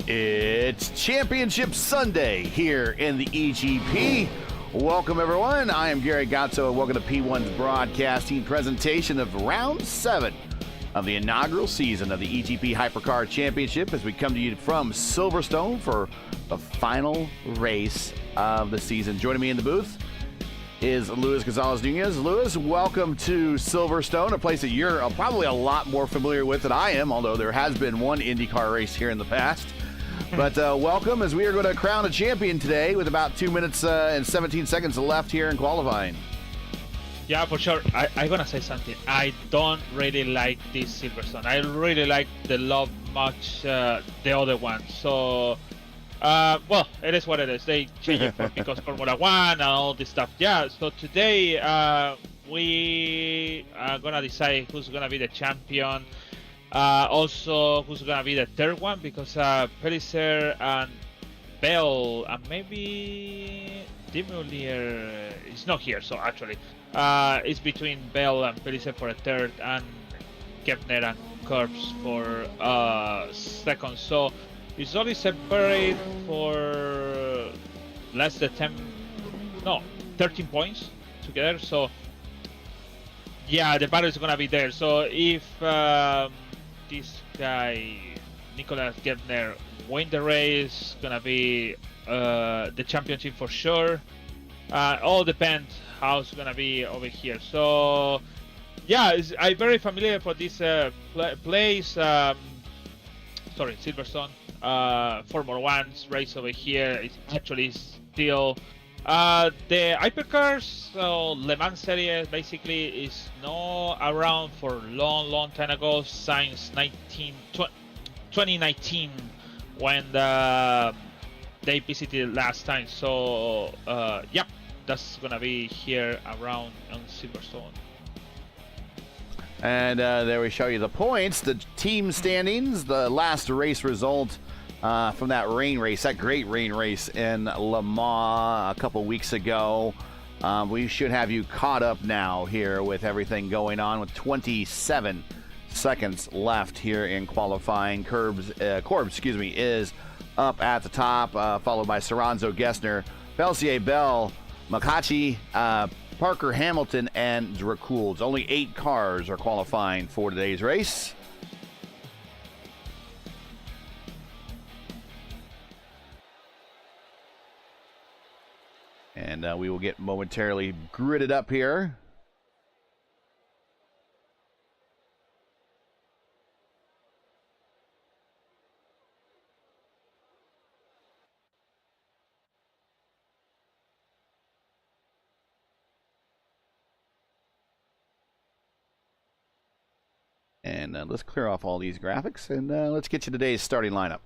It's Championship Sunday here in the eGP. Welcome, everyone. I am Gary Gatso, and welcome to P1's broadcasting presentation of Round 7 of the inaugural season of the eGP Hypercar Championship as we come to you from Silverstone for the final race of the season. Joining me in the booth is Luis Gonzalez-Nunez. Luis, welcome to Silverstone, a place that you're probably a lot more familiar with than I am, although there has been one IndyCar race here in the past. But welcome, as we are going to crown a champion today with about 2 minutes and 17 seconds left here in qualifying. Yeah, for sure. I'm going to say something. I don't really like this Silverstone. I really like the Love much the other one. So, well, it is what it is. They change it because Formula 1 and all this stuff. Yeah, so today we are going to decide who's going to be the champion. Also, who's going to be the third one, because Pellicer and Bell and maybe Demolier is not here, so actually it's between Bell and Pellicer for a third and Kepner and Curbs for second. So it's only separate for less than 13 points together. So yeah, the battle is going to be there. So if this guy, Nicolas Gebner, win the race, gonna be the championship for sure. All depends how it's gonna be over here. So yeah, I'm very familiar for this place. Sorry, Silverstone. Formula 1's race over here is actually still the Hypercars, so LeMans series basically is not around for long time ago, since 2019 when they visited last time. So yeah, that's gonna be here around on Silverstone. And there we show you the points, the team standings, the last race result from that rain race, that great rain race in Le Mans a couple weeks ago. We should have you caught up now here with everything going on, with 27 seconds left here in qualifying. Corbs, is up at the top, followed by Soranzo, Gessner, Pellicer, Bell, Makachi, Parker, Hamilton, and Dracoulds. Only 8 cars are qualifying for today's race. And we will get momentarily gridded up here. And let's clear off all these graphics, and let's get you today's starting lineup.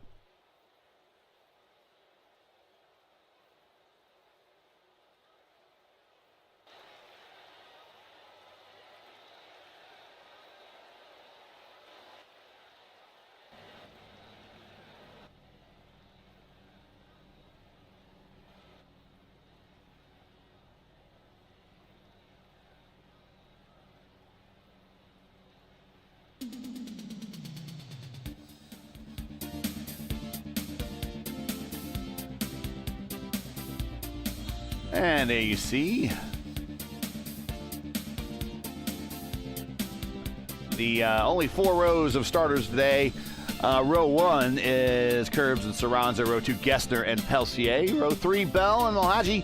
And there you see the only 4 rows of starters today. Row 1 is Curbs and Soranzo. Row 2, Gessner and Pellicer. Row 3, Bell and Malhaji.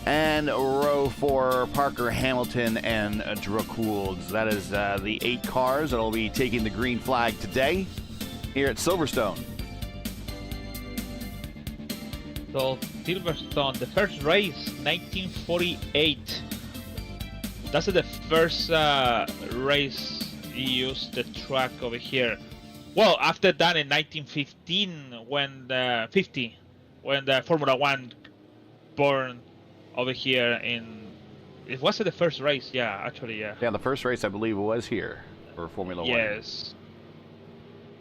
And row 4, Parker, Hamilton, and Dracoulds. That is the 8 cars that will be taking the green flag today here at Silverstone. So Silverstone, the first race, 1948. That's the first race used the track over here. Well, after that in 1915, when the Formula 1 born over here in, it was the first race, yeah, actually, yeah. Yeah, the first race I believe was here for Formula 1. Yes.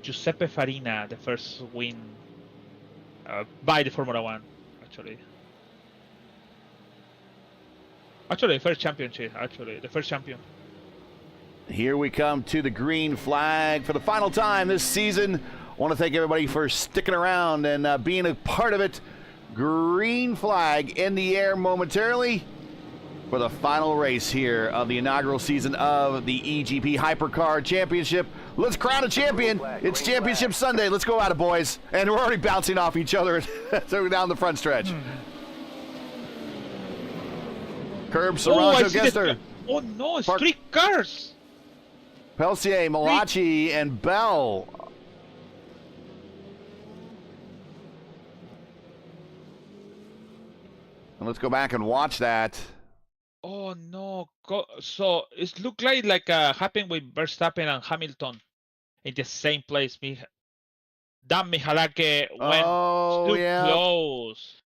Giuseppe Farina, the first win by the Formula 1, actually. Actually, the first championship, the first champion. Here we come to the green flag for the final time this season. want to thank everybody for sticking around and being a part of it. Green flag in the air momentarily for the final race here of the inaugural season of the eGP Hypercar Championship. Let's crown a champion. It's Championship Sunday. Let's go at it, boys. And we're already bouncing off each other so down the front stretch. Curb, Serrano, Gester. Oh no, it's 3 cars. Pelsier, Malachi, and Bell. And let's go back and watch that. Oh no! So it looked like happened with Verstappen and Hamilton in the same place. Dan Mihalake went too close,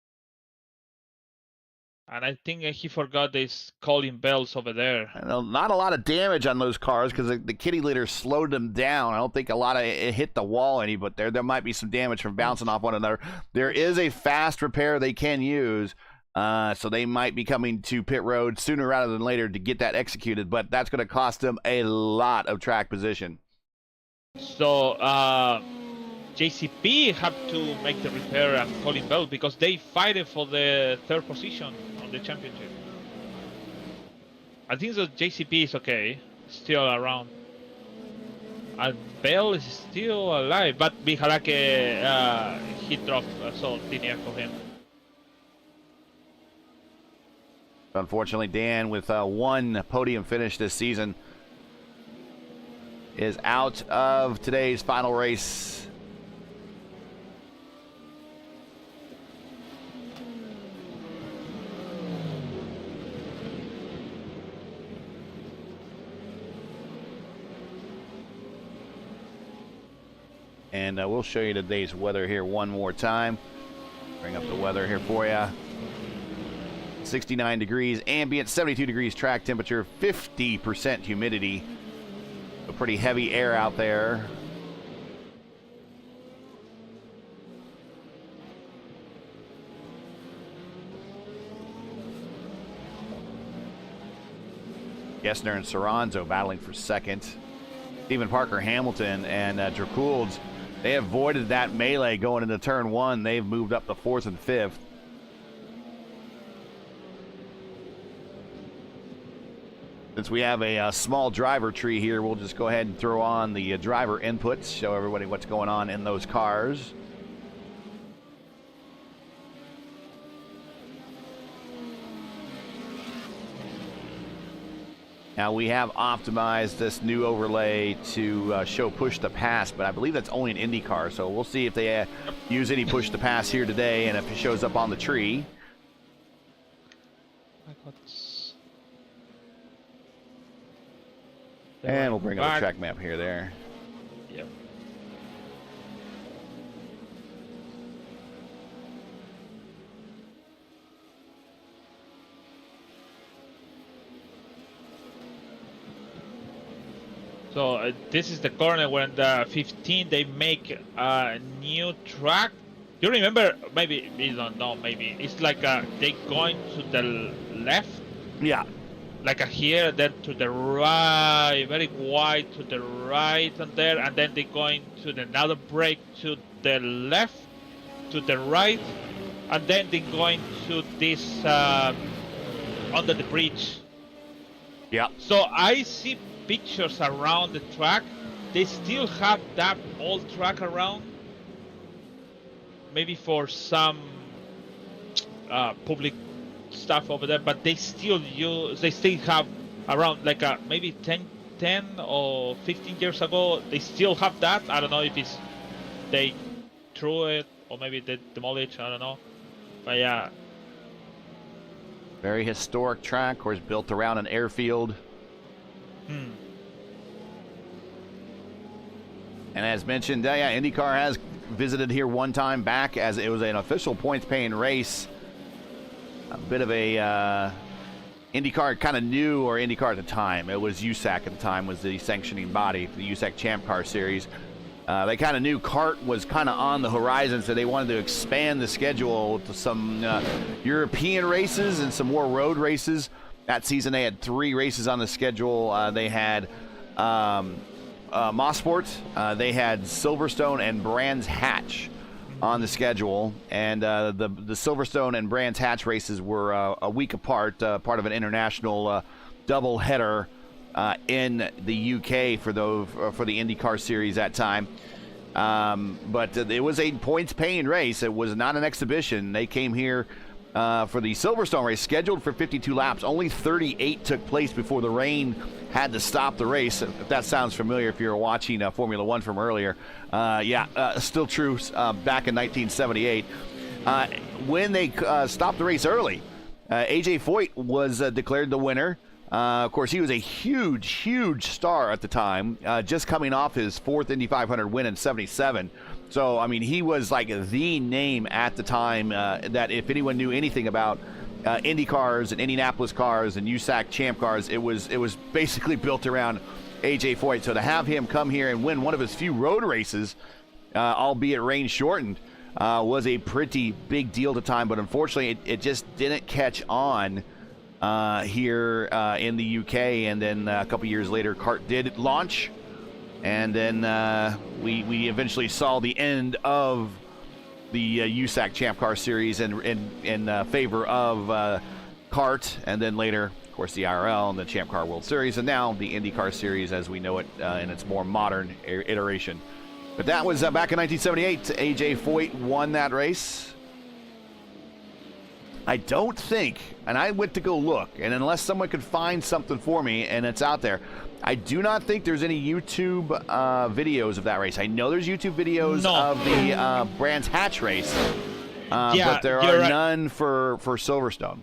and I think he forgot these calling bells over there. Not a lot of damage on those cars because the kitty litter slowed them down. I don't think a lot of it hit the wall any, but there might be some damage from bouncing off one another. There is a fast repair they can use. So they might be coming to pit road sooner rather than later to get that executed, but that's going to cost them a lot of track position. So JCP have to make the repair and Colin Bell because they fight for the 3rd position on the championship. I think the JCP is okay, still around. And Bell is still alive, but Mihalake he dropped, so linear for him. Unfortunately, Dan, with one podium finish this season, is out of today's final race. And we'll show you today's weather here one more time. Bring up the weather here for you. 69 degrees ambient, 72 degrees track temperature, 50% humidity. So pretty heavy air out there. Gessner and Soranzo battling for second. Stephen Parker, Hamilton, and Dracoulds, they avoided that melee going into turn 1. They've moved up to 4th and 5th. Since we have a small driver tree here, we'll just go ahead and throw on the driver inputs, show everybody what's going on in those cars. Now we have optimized this new overlay to show push to pass, but I believe that's only an IndyCar, so we'll see if they use any push to pass here today and if it shows up on the tree. And we'll bring up a track map here there. Yep. So this is the corner when the 15 they make a new track. You remember? Maybe you don't know. Maybe it's like they going to the left. Yeah. Like here, then to the right, very wide to the right and there, and then they're going to another break to the left, to the right, and then they're going to this under the bridge. Yeah. So I see pictures around the track. They still have that old track around, maybe for some public stuff over there, but they still have around like maybe 10 or 15 years ago. They still have that. I don't know if it's they threw it or maybe they demolished. I don't know, but yeah. Very historic track, of course, built around an airfield. And as mentioned, yeah, IndyCar has visited here one time back as it was an official points-paying race. A bit of a IndyCar kind of new, or IndyCar at the time. It was USAC at the time, was the sanctioning body for the USAC Champ Car Series. They kind of knew kart was kind of on the horizon, so they wanted to expand the schedule to some European races and some more road races. That season they had 3 races on the schedule. They had Mosport, they had Silverstone and Brands Hatch on the schedule, and the Silverstone and Brands Hatch races were a week apart, part of an international double header in the UK for the IndyCar series that time. But it was a points-paying race. It was not an exhibition. They came here for the Silverstone race, scheduled for 52 laps. Only 38 took place before the rain had to stop the race. If that sounds familiar, if you're watching Formula One from earlier. Still true back in 1978. When they stopped the race early, AJ Foyt was declared the winner. Of course, he was a huge star at the time, just coming off his fourth Indy 500 win in '77. So, I mean, he was like the name at the time that if anyone knew anything about Indy cars and Indianapolis cars and USAC Champ cars, it was basically built around AJ Foyt. So to have him come here and win one of his few road races, albeit rain shortened, was a pretty big deal at the time. But unfortunately, it just didn't catch on here in the UK, and then a couple years later CART did launch, and then we eventually saw the end of the USAC Champ Car Series in favor of CART, and then later, of course, the IRL and the Champ Car World Series, and now the IndyCar Series as we know it in its more modern iteration. But that was back in 1978. AJ Foyt won that race. I don't think, and I went to go look, and unless someone could find something for me, and it's out there, I do not think there's any YouTube videos of that race. I know there's YouTube videos of the Brands Hatch race, but there are none for Silverstone.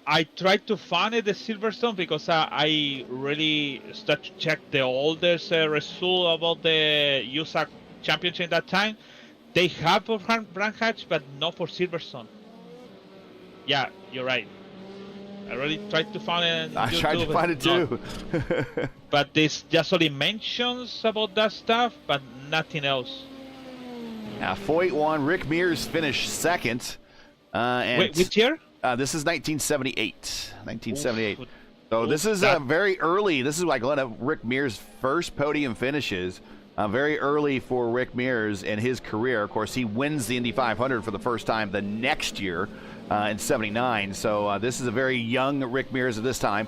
I tried to find the Silverstone because I really started to check the oldest result about the USAC Championship at that time. They have for Brands Hatch, but not for Silverstone. Yeah, you're right. I really tried to find it. I tried to find it too. But there's just only mentions about that stuff, but nothing else. Now, Foyt won. Rick Mears finished second. Wait, which year? This is 1978. 1978. Oof. So this is very early. This is like one of Rick Mears' first podium finishes. Very early for Rick Mears in his career. Of course, he wins the Indy 500 for the first time the next year. In '79, so this is a very young Rick Mears at this time,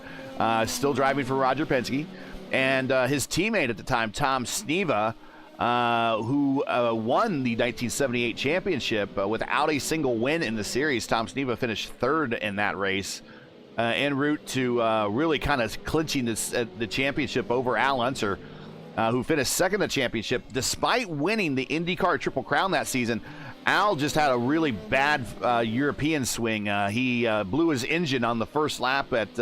still driving for Roger Penske, and his teammate at the time, Tom Sneva, who won the 1978 championship without a single win in the series. Tom Sneva finished third in that race, en route to really kind of clinching the championship over Al Unser, who finished second in the championship despite winning the IndyCar Triple Crown that season. Al just had a really bad European swing. He blew his engine on the first lap at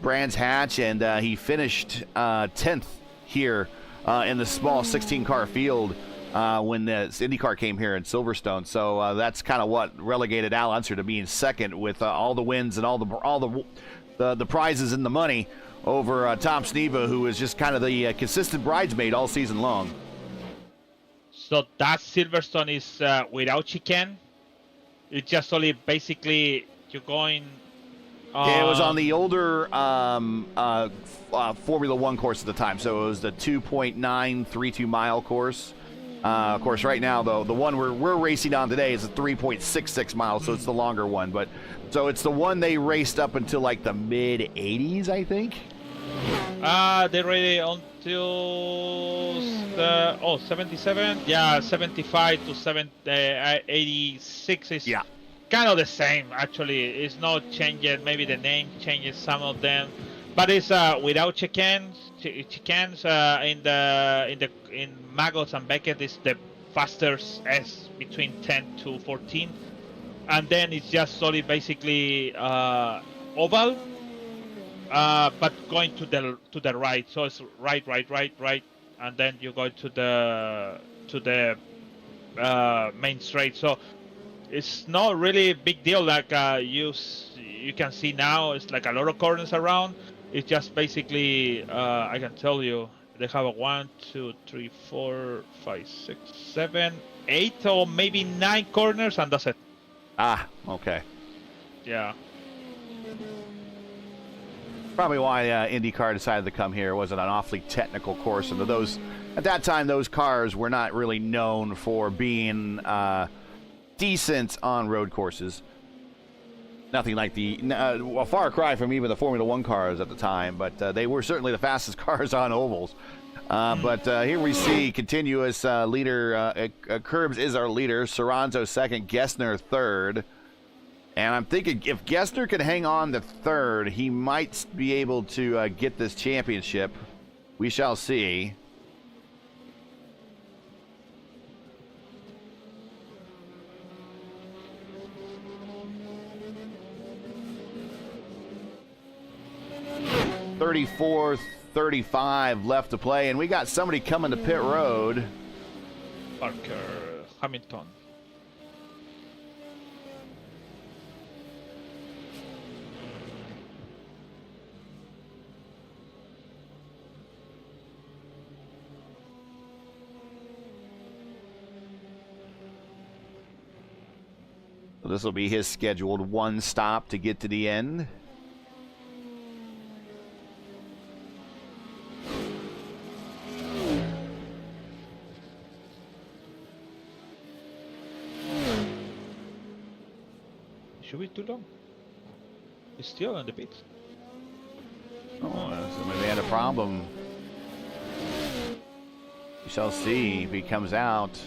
Brands Hatch, and he finished 10th here in the small 16-car field when the IndyCar came here in Silverstone. So that's kind of what relegated Al Unser to being second with all the wins and all the prizes and the money over Tom Sneva, who was just kind of the consistent bridesmaid all season long. So that Silverstone is without chicane. It's just only basically you're going. Yeah, it was on the older Formula One course at the time, so it was the 2.932 mile course. Of course, right now though, the one we're racing on today is a 3.66 miles, so it's the longer one. But so it's the one they raced up until like the mid 80s, I think. They really until 77. Yeah, 75 to 86 is kind of the same. Actually, it's not changed. Maybe the name changes some of them, but it's without chicanes. Chicanes in Maggots and Beckett is the fastest S between 10 to 14, and then it's just solely basically oval. But going to the right, so it's right, and then you go to the main straight. So it's not really a big deal. Like you can see now, it's like a lot of corners around. It's just basically I can tell you they have a 1, 2, 3, 4, 5, 6, 7, 8, or maybe 9 corners, and that's it. Ah, okay. Yeah. Probably why IndyCar decided to come here. It wasn't an awfully technical course, and at that time, those cars were not really known for being decent on road courses. Nothing like a far cry from even the Formula One cars at the time, but they were certainly the fastest cars on ovals. But here we see continuous leader. Curbs is our leader. Soranzo second. Gessner third. And I'm thinking if Gessner can hang on to third, he might be able to get this championship. We shall see. .34.35 left to play, and we got somebody coming to pit road. Parker Hamilton. So this will be his scheduled one stop to get to the end. Should be too long. He's still on the pit. Oh, so maybe they had a problem. We shall see if he comes out.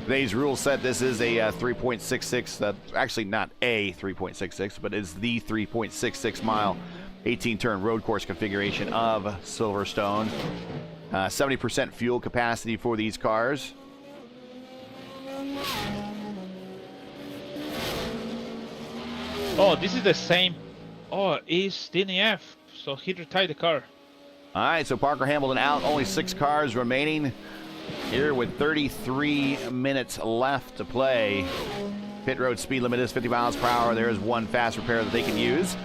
Today's rule set, this is a 3.66, actually not a 3.66, but is the 3.66 mile 18-turn road course configuration of Silverstone. 70% fuel capacity for these cars. Oh, this is the same. Oh, it's DNF, so he retired the car. All right, so Parker Hamilton out, only 6 cars remaining here with 33 minutes left to play. Pit road speed limit is 50 miles per hour. There is one fast repair that they can use.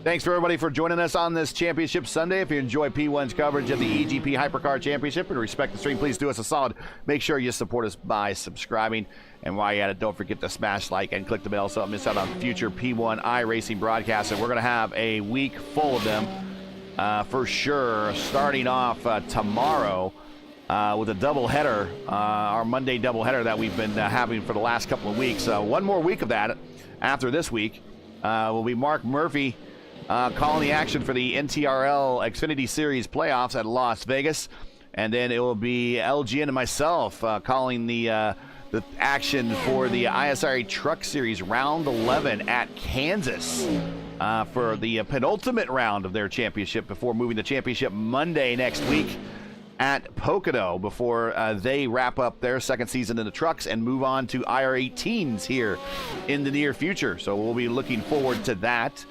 Thanks for everybody for joining us on this Championship Sunday. If you enjoy P1's coverage of the eGP Hypercar Championship and respect the stream, please do us a solid. Make sure you support us by subscribing. And while you're at it, don't forget to smash like and click the bell so you don't miss out on future P1 iRacing broadcasts. And we're going to have a week full of them for sure, starting off tomorrow with a doubleheader, our Monday doubleheader that we've been having for the last couple of weeks. One more week of that after this week will be Mark Murphy calling the action for the NTRL Xfinity Series playoffs at Las Vegas. And then it will be LGN and myself calling the action for the ISRA Truck Series Round 11 at Kansas for the penultimate round of their championship before moving the championship Monday next week at Pocono before they wrap up their second season in the trucks and move on to IR18s here in the near future. So we'll be looking forward to that.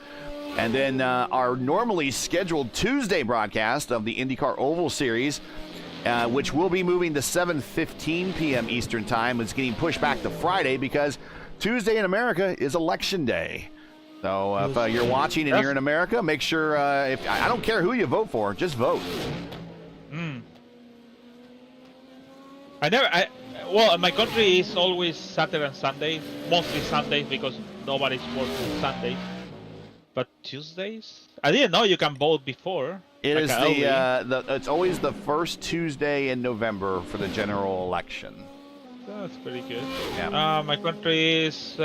And then our normally scheduled Tuesday broadcast of the IndyCar Oval Series, which will be moving to 7:15 p.m. Eastern Time, is getting pushed back to Friday because Tuesday in America is Election Day. So if you're watching and you're in America, make sure, I don't care who you vote for, just vote. Well, in my country is always Saturday and Sunday, mostly Sundays because nobody's working Sunday. But Tuesdays? I didn't know you can vote before. It is it's always the first Tuesday in November for the general election. That's pretty good. Yeah. My country is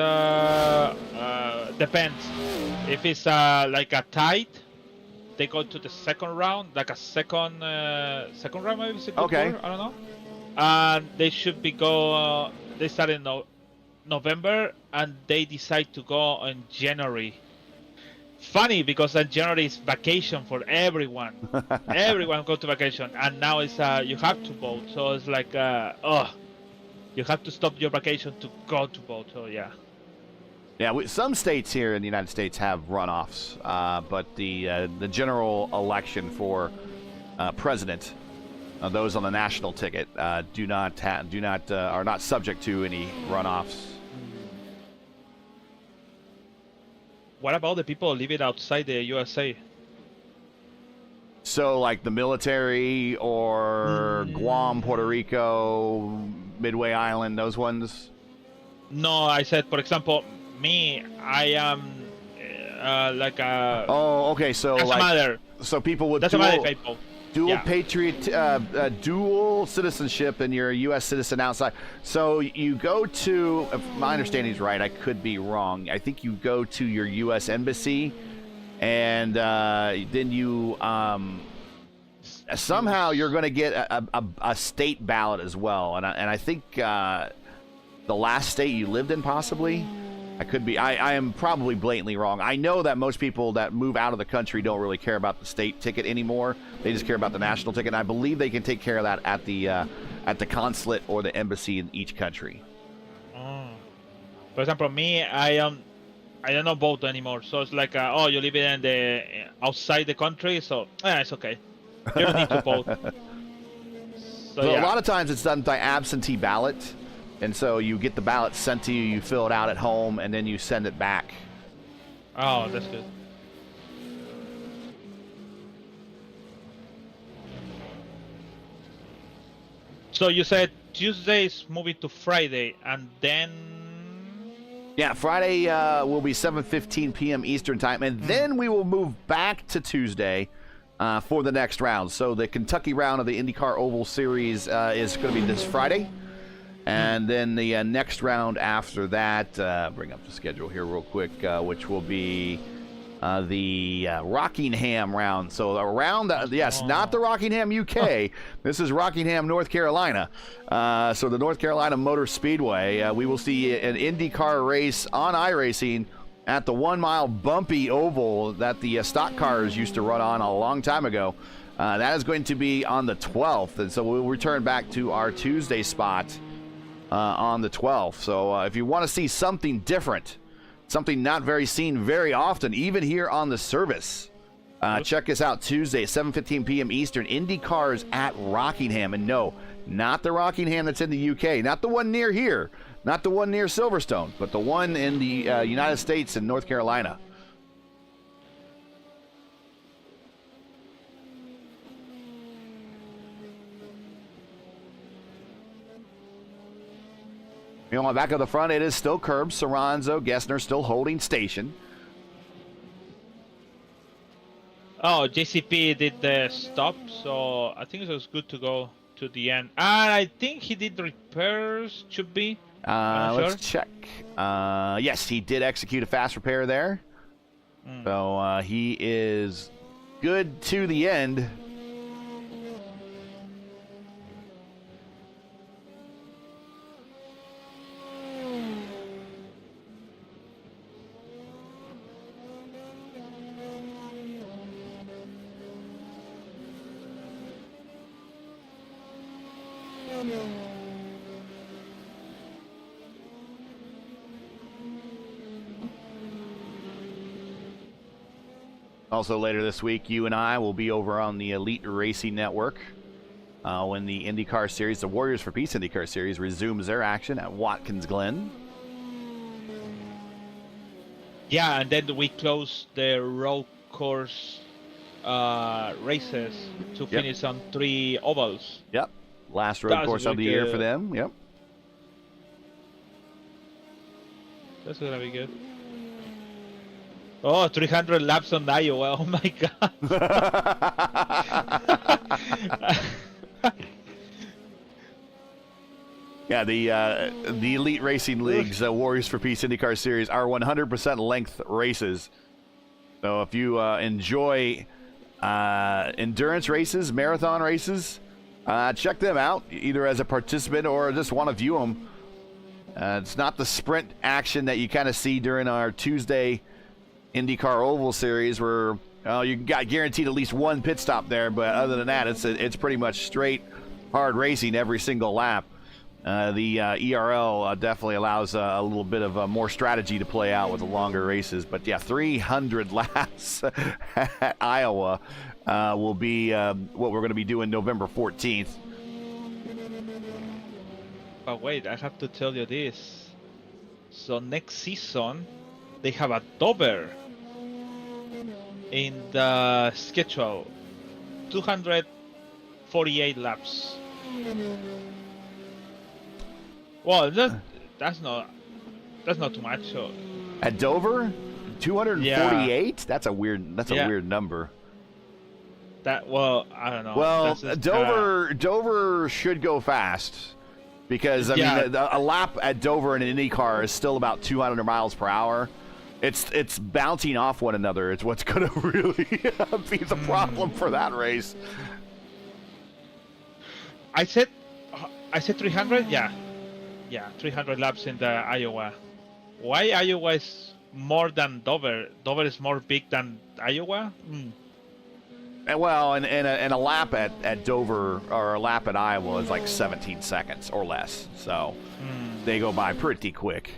depends. If it's like a tie, they go to the second round, like a second round maybe. Okay. I don't know. And they should be they start in November and they decide to go in January. Funny because in January is vacation for everyone. Everyone go to vacation, and now it's you have to vote. So it's like you have to stop your vacation to go to vote. So yeah. Yeah, some states here in the United States have runoffs, but the general election for president, those on the national ticket, are not subject to any runoffs. What about the people living outside the USA? So, like the military or Guam, Puerto Rico, Midway Island, those ones? No, I said, for example, me, I am like a. Oh, okay. So Doesn't like, matter. so people with Doesn't matter if I vote. dual Yeah. patriot, dual citizenship, and you're a U.S. citizen outside. So you go to, if my understanding is right, I could be wrong. I think you go to your U.S. embassy, and then you somehow you're going to get a state ballot as well. And I think the last state you lived in, possibly. I could be. I am probably blatantly wrong. I know that most people that move out of the country don't really care about the state ticket anymore. They just care about the national ticket. And I believe they can take care of that at the consulate or the embassy in each country. For example, me, I don't vote anymore. So it's like, oh, you live in the outside the country, so it's okay. You don't need to vote. So A yeah. lot of times it's done by absentee ballot. And so you get the ballot sent to you, you fill it out at home, and then you send it back. Oh, that's good. So you said Tuesday is moving to Friday, and then... Yeah, Friday will be 7:15 p.m. Eastern time, and then we will move back to Tuesday for the next round. So the Kentucky round of the IndyCar Oval Series is going to be this Friday. And then the next round after that, bring up the schedule here real quick, which will be the Rockingham round. So around, not the Rockingham, UK. This is Rockingham, North Carolina. So the North Carolina Motor Speedway. We will see an IndyCar race on iRacing at the 1 mile bumpy oval that the stock cars used to run on a long time ago. That is going to be on the 12th. And so we'll return back to our Tuesday spot on the 12th. So if you want to see something different, something not seen very often, even here on the service, check us out Tuesday, 7:15 p.m. Eastern. Indy Cars at Rockingham. And no, not the Rockingham that's in the UK, not the one near here, not the one near Silverstone, but the one in the United States and North Carolina. You know, on the back of the front, it is still curbs. Soranzo, Gessner still holding station. Oh, JCP did the stop, so I think it was good to go to the end. And I think he did repairs, should be. Let's check. Yes, he did execute a fast repair there. So he is good to the end. Also later this week, you and I will be over on the Elite Racing Network when the IndyCar Series, the Warriors for Peace IndyCar Series, resumes their action at Watkins Glen. Yeah, and then we close the road course races to finish on 3 ovals. Yep. Last road course of the year for them. Yep. That's gonna be good. Oh, 300 laps on Iowa. Oh my god. Yeah, the Elite Racing League's Warriors for Peace IndyCar Series are 100% length races. So if you enjoy endurance races, marathon races, check them out, either as a participant or just want to view them. It's not the sprint action that you kind of see during our Tuesday IndyCar Oval Series, where you got guaranteed at least one pit stop there. But other than that, it's pretty much straight hard racing every single lap. The ERL definitely allows a little bit of more strategy to play out with the longer races. But yeah, 300 laps at Iowa will be what we're going to be doing November 14th. But wait, I have to tell you this. So next season, they have a Dover in the schedule. 248 laps. Well, that's not That's not too much. So At Dover, 248. That's a weird. That's a weird number. That I don't know. Well, That's just, Dover should go fast because I mean a lap at Dover in an IndyCar is still about 200 miles per hour. It's bouncing off one another. It's what's going to really be the problem for that race. I said 300. Yeah, 300 laps in the Iowa. Why Iowa is more than Dover? Dover is more big than Iowa. And well, and a lap at Dover or a lap at Iowa is like 17 seconds or less. So they go by pretty quick.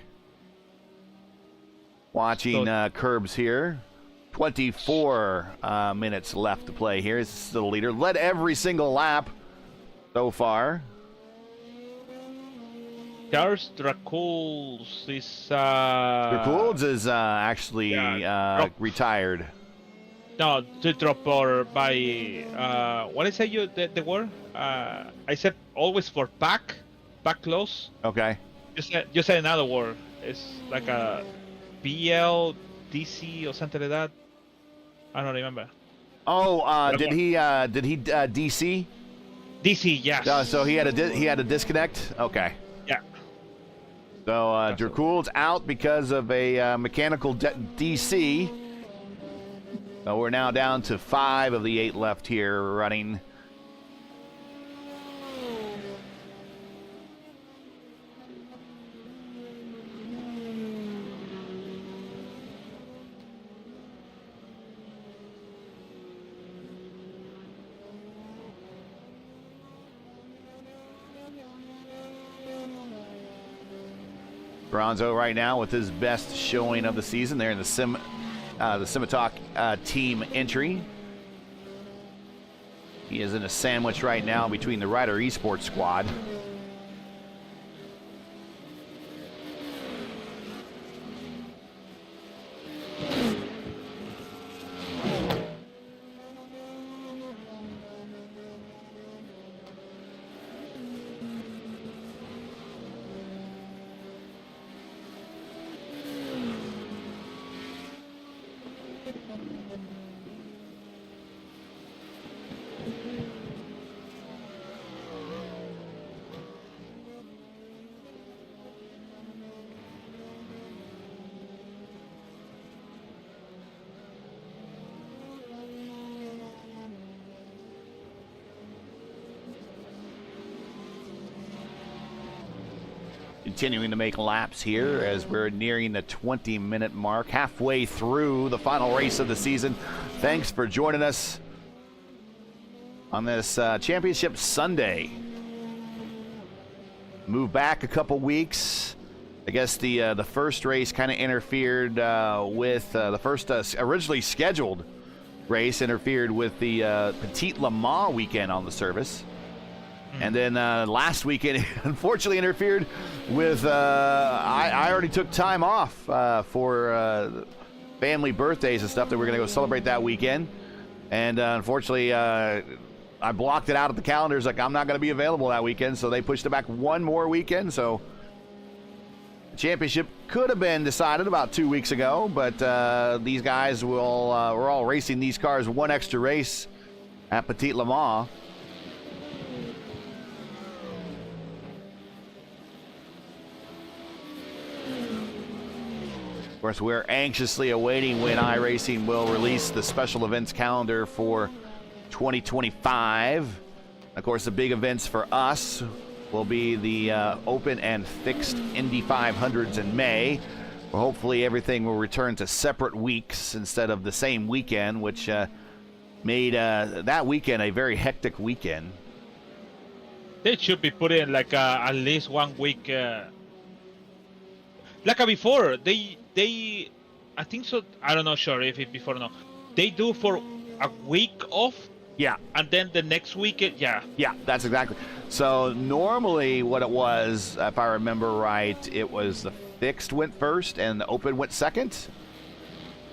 Watching Curbs here. 24 minutes left to play here. This is the leader. Led every single lap so far. Charles Draculs is... Draculs is actually retired. No, to drop or by... what did I say you the word? I said always for back close. Okay. You said another word. It's like a BL, DC or something like that. I don't remember. Oh, did he DC? DC, yes. So he had a disconnect. Okay. Yeah. So Dracul's out because of a mechanical DC. So we're now down to 5 of the 8 left here running. Bronzo right now with his best showing of the season there in the Simitalk team entry. He is in a sandwich right now between the Ryder eSports squad. Continuing to make laps here as we're nearing the 20-minute mark, halfway through the final race of the season. Thanks for joining us on this Championship Sunday. Move back a couple weeks. I guess the first race kind of interfered with the first originally scheduled race interfered with the Petite Le Mans weekend on the service. And then last weekend, unfortunately, interfered with. I already took time off for family birthdays and stuff that we're going to go celebrate that weekend. And unfortunately, I blocked it out of the calendars. Like, I'm not going to be available that weekend. So they pushed it back one more weekend. So the championship could have been decided about 2 weeks ago. But these guys we're all racing these cars one extra race at Petite Le Mans. Of course, we're anxiously awaiting when iRacing will release the special events calendar for 2025. Of course, the big events for us will be the open and fixed Indy 500s in May, where hopefully everything will return to separate weeks instead of the same weekend, which made that weekend a very hectic weekend. They should be putting like at least 1 week. Like before, they I think so. I don't know, sure if it before or not. They do for a week off. Yeah. And then the next weekend, yeah. Yeah, that's exactly. So normally what it was, if I remember right, it was the fixed went first and the open went second.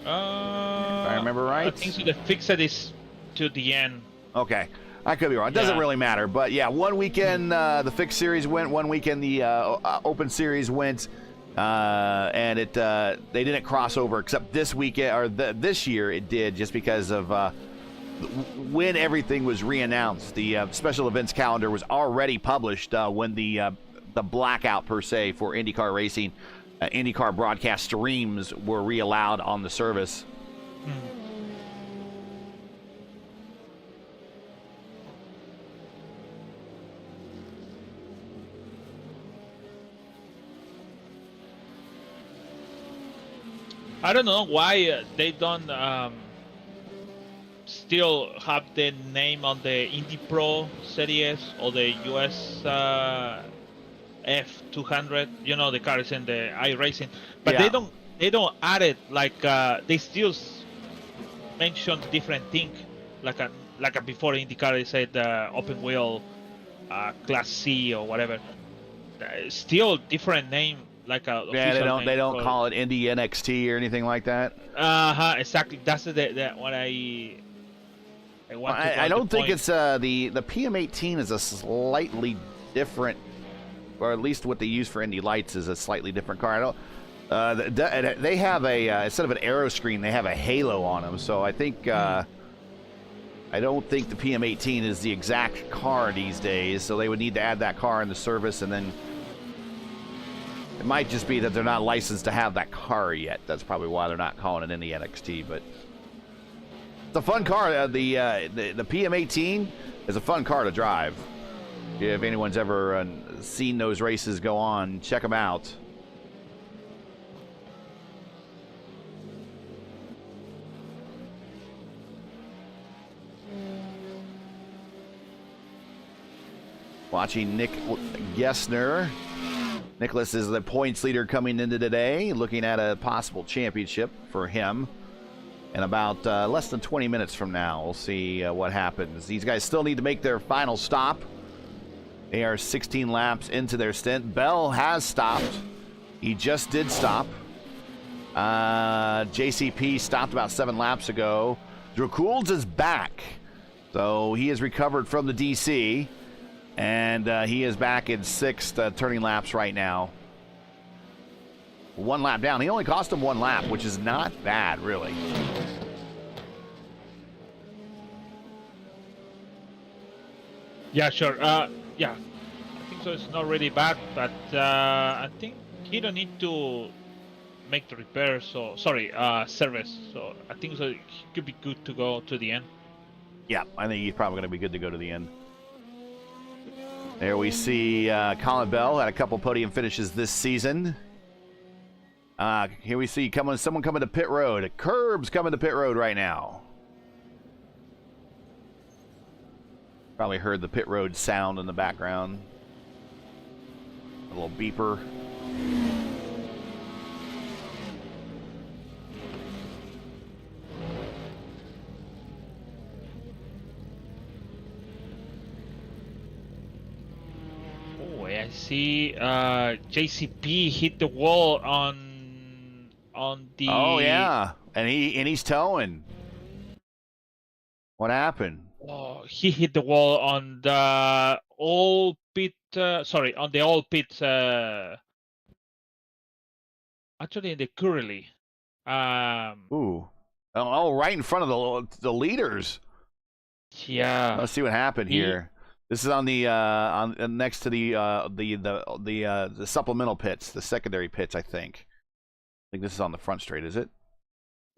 If I remember right. I think so. The fixed is to the end. Okay. I could be wrong. It doesn't really matter. But yeah, 1 weekend the fixed series went, 1 weekend the open series went. and they didn't cross over except this weekend or this year. It did just because of when everything was reannounced. The special events calendar was already published when the blackout per se for IndyCar racing, IndyCar broadcast streams were reallowed on the service. I don't know why they don't still have the name on the Indy Pro Series or the US F200. You know, the cars in the iRacing, but Yeah. they don't add it like they still mention different thing like a before IndyCar they said open wheel Class C or whatever. Still different name. Like a They don't call it Indy NXT or anything like that. Exactly. That's what I want. I don't think it's the PM18 is a slightly different, or at least what they use for Indy Lights is a slightly different car. I don't. They have a instead of an aero screen, they have a halo on them. So I think I don't think the PM18 is the exact car these days. So they would need to add that car in the service, and then. It might just be that they're not licensed to have that car yet. That's probably why they're not calling it in the NXT. But it's a fun car. The PM18 is a fun car to drive. If anyone's ever seen those races go on, check them out. Watching Nick Gessner. Nicholas is the points leader coming into today, looking at a possible championship for him. In about less than 20 minutes from now, we'll see what happens. These guys still need to make their final stop. They are 16 laps into their stint. Bell has stopped. He just did stop. JCP stopped about 7 laps ago. Draculds is back. So he has recovered from the DC. And he is back in 6th, turning laps right now. 1 lap down. He only cost him 1 lap, which is not bad, really. Yeah, sure. Yeah, I think so. It's not really bad, but I think he don't need to make the repairs. So sorry, service. So I think so. He could be good to go to the end. Yeah, I think he's probably going to be good to go to the end. There we see Colin Bell had a couple podium finishes this season. Here we see someone coming to pit road. Curbs coming to pit road right now. Probably heard the pit road sound in the background. A little beeper. I see JCP hit the wall on the. Oh yeah, and he's towing. What happened? Oh, he hit the wall on the all pit. Sorry, on the all pit. Actually, in the Curly. Ooh. Oh, right in front of the leaders. Yeah. Let's see what happened here. This is on the next to the supplemental pits, the secondary pits. I think this is on the front straight. Is it?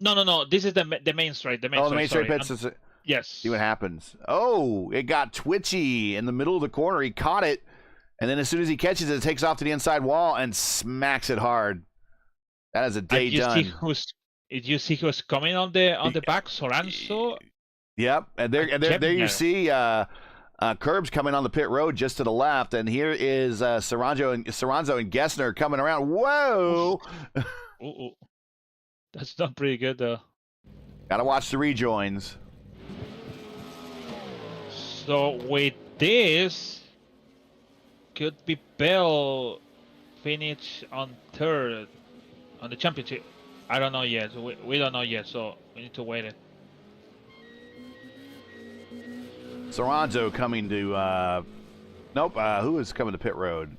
No. This is the main straight. The main straight pits. Yes. See what happens. Oh, it got twitchy in the middle of the corner. He caught it, and then as soon as he catches it, it takes off to the inside wall and smacks it hard. That is a day done. Did you see who's coming on the back? Soranzo. Yep, and there you see. Curbs coming on the pit road just to the left, and here is Soranzo and Gessner coming around. Whoa! Ooh. That's not pretty good though. Gotta watch the rejoins. So with this, could be Bell finish on 3rd on the championship. I don't know yet. We don't know yet, so we need to wait it. Soranzo coming to, nope, who is coming to pit road?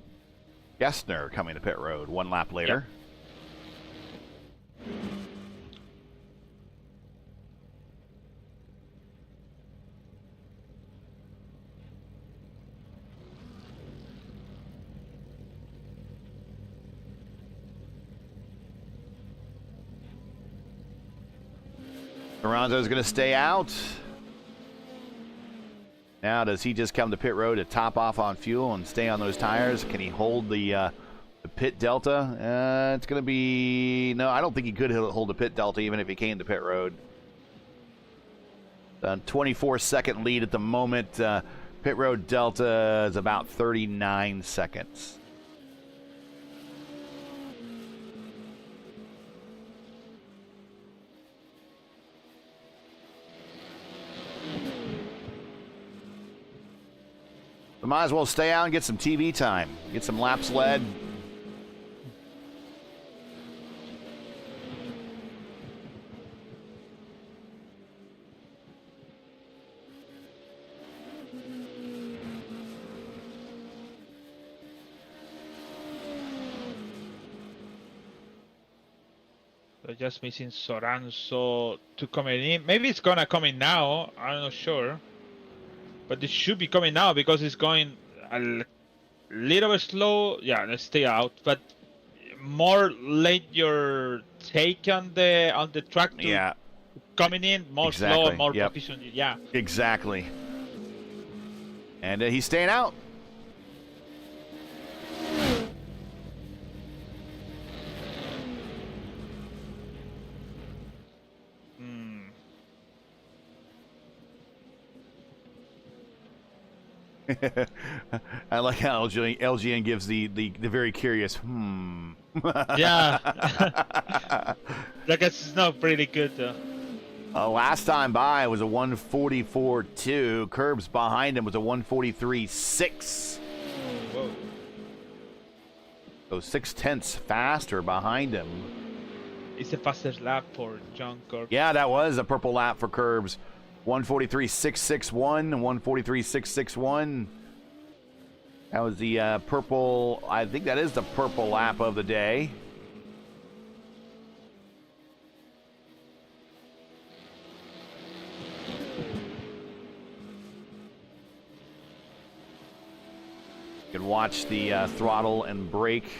Gessner coming to pit road 1 lap later. Yep. Lorenzo's going to stay out. Now, does he just come to pit road to top off on fuel and stay on those tires? Can he hold the pit delta? It's going to be... No, I don't think he could hold the pit delta even if he came to pit road. 24-second lead at the moment. Pit road delta is about 39 seconds. So might as well stay out and get some TV time. Get some laps led. So just missing Soranzo to coming in. Maybe it's gonna come in now. I'm not sure. But it should be coming now because it's going a little bit slow. Yeah, let's stay out. But more late your take on the track to coming in, more slow, more position. Yeah. Exactly. And he's staying out. I like how LGN gives the very curious Yeah. Like it's not pretty good though. Last time by it was a 144.2. Curbs behind him was a 143.6. Whoa. So 0.6 faster behind him. It's the fastest lap for John Curbs. Yeah, that was a purple lap for Curbs. 143.661 and 143.661. That was the purple. I think that is the purple lap of the day. You can watch the throttle and brake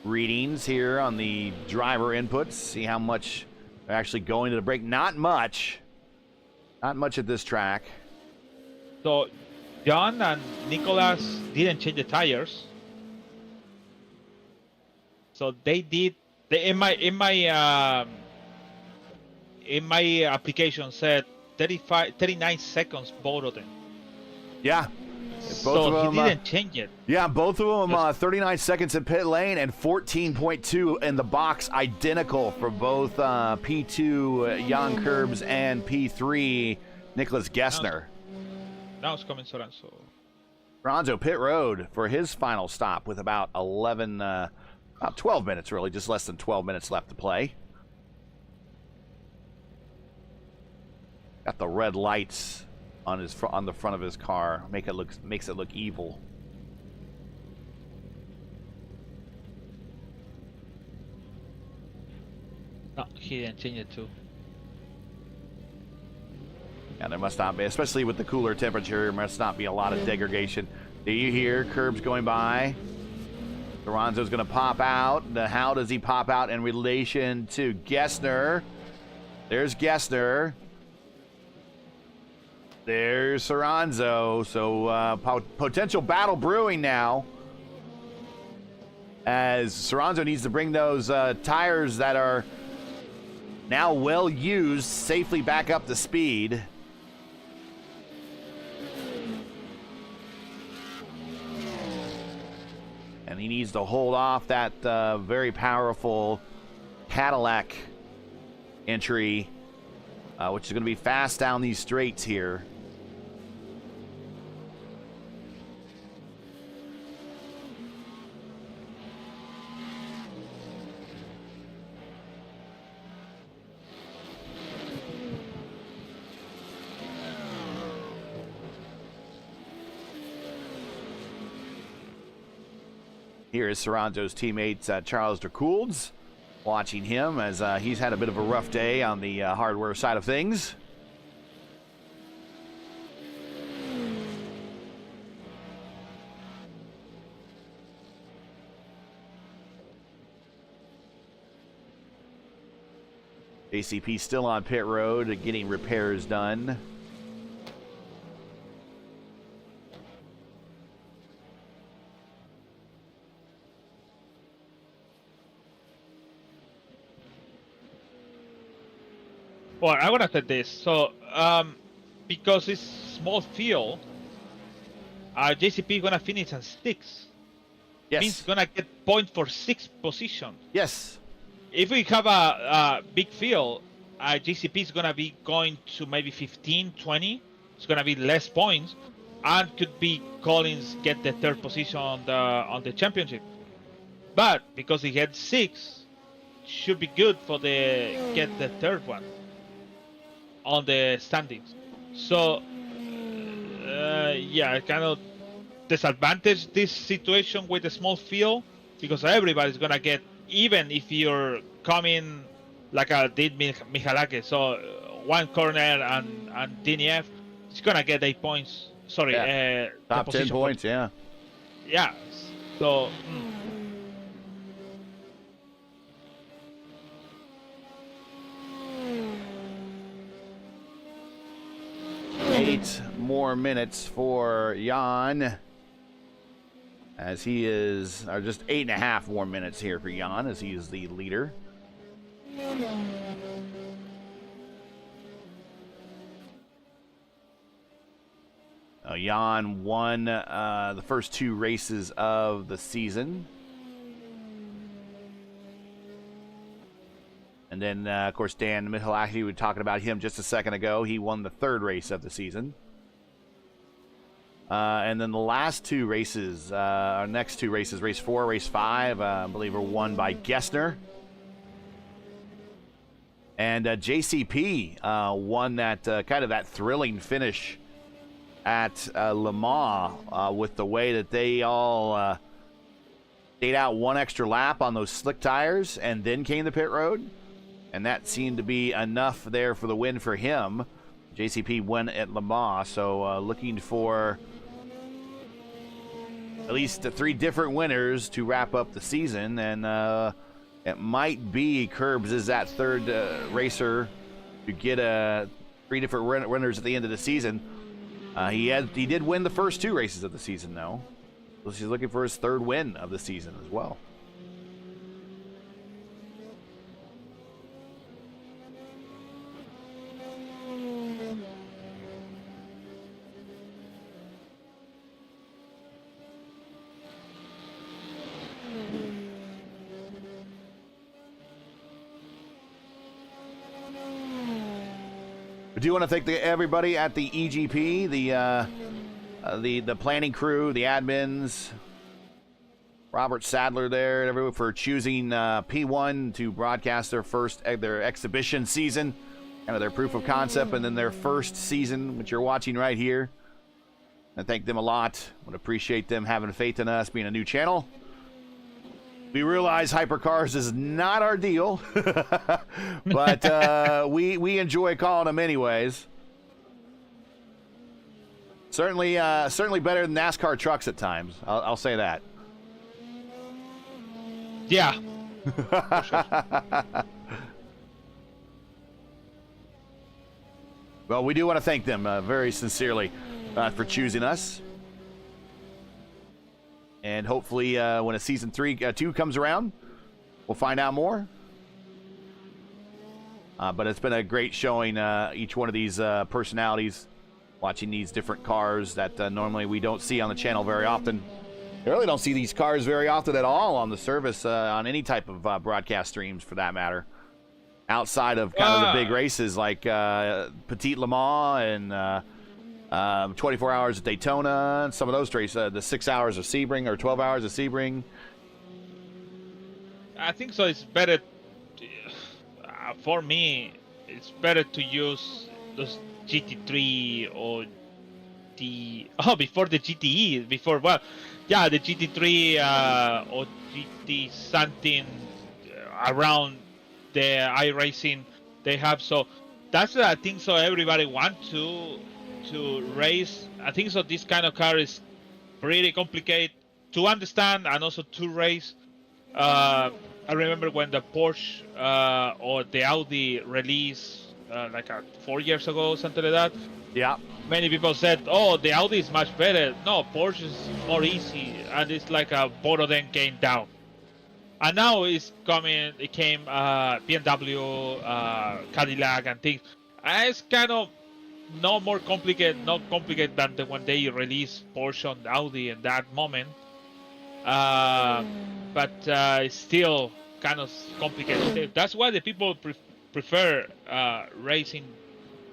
readings here on the driver inputs. See how much they're actually going to the brake. Not much. Not much at this track. So John and Nicholas didn't change the tires. So they did. In my application said 39 seconds both of them. Yeah. So both of them, he didn't change it. Yeah, both of them 39 seconds in pit lane and 14.2 in the box, identical for both P2 Jan Curbs and P3 Nicholas Gessner. Now it's coming Soranzo. Soranzo pit road for his final stop with about 12 minutes really, just less than 12 minutes left to play. Got the red lights on the front of his car, makes it look evil. No, he didn't change it too. Yeah, there must not be, especially with the cooler temperature, there must not be a lot of degradation. Do you hear Curbs going by? Soranzo's going to pop out. How does he pop out in relation to Gessner? There's Gessner. There's Soranzo. So potential battle brewing now, as Soranzo needs to bring those tires that are now well used safely back up to speed. And he needs to hold off that very powerful Cadillac entry, which is going to be fast down these straights here. Here is Sorrento's teammate Charles de Koolds, watching him as he's had a bit of a rough day on the hardware side of things. JCP still on pit road, getting repairs done. Well, I want to say this. So, because it's small field, JCP gonna finish on 6. Yes. Means gonna get point for 6th position. Yes. If we have a big field, JCP is gonna be going to maybe 15, 20. It's gonna be less points, and could be Collins get the 3rd position on the championship. But because he had 6, should be good for get the 3rd one on the standings. So yeah, kind of disadvantage this situation with a small field, because everybody's gonna get, even if you're coming like I did Michalake, so one corner and DNF, it's gonna get 8 points. Sorry, yeah. Top 10 points, yeah. Yeah, so. 8 more minutes for Jan, as he is, or just 8.5 more minutes here for Jan, as he is the leader. Jan won the first 2 races of the season. And then, of course, Dan Michalak, we were talking about him just a second ago. He won the 3rd race of the season. And then the last 2 races, our next 2 races, race 4, race 5, I believe are won by Gessner. And JCP won that kind of that thrilling finish at Le Mans with the way that they all stayed out 1 extra lap on those slick tires, and then came the pit road. And that seemed to be enough there for the win for him. JCP won at Le Mans, so looking for at least 3 different winners to wrap up the season. And it might be Curbs is that 3rd racer to get 3 different winners at the end of the season. He did win the first 2 races of the season, though. So he's looking for his 3rd win of the season as well. I do want to thank everybody at the eGP, the planning crew, the admins, Robert Sadler there, and everyone for choosing P1 to broadcast their exhibition season, kind of their proof of concept, and then their first season, which you're watching right here. I thank them a lot. Would appreciate them having faith in us, being a new channel. We realize hypercars is not our deal, but we enjoy calling them anyways. Certainly better than NASCAR trucks at times. I'll say that. Yeah. Well, we do want to thank them very sincerely for choosing us. And hopefully when a season 2 comes around, we'll find out more. But it's been a great showing each one of these personalities, watching these different cars that normally we don't see on the channel very often. I really don't see these cars very often at all on the service, on any type of broadcast streams for that matter. Outside of kind of the big races like Petit Le Mans and 24 hours of Daytona, and some of those races, the 6 hours of Sebring or 12 hours of Sebring. I think so. It's better, for me, it's better to use those GT3 or before the GTE, the GT3 or GT something around the iRacing they have. So that's I think so. Everybody wants to race. I think so. This kind of car is pretty complicated to understand and also to race. I remember when the Porsche or the Audi released like 4 years ago, something like that. Yeah. Many people said, "Oh, the Audi is much better." No, Porsche is more easy, and it's like both of them came down. And now it's coming. It came BMW, Cadillac, and things. And it's kind of not complicated than when they released Porsche on Audi in that moment. But it's still kind of complicated. That's why the people prefer racing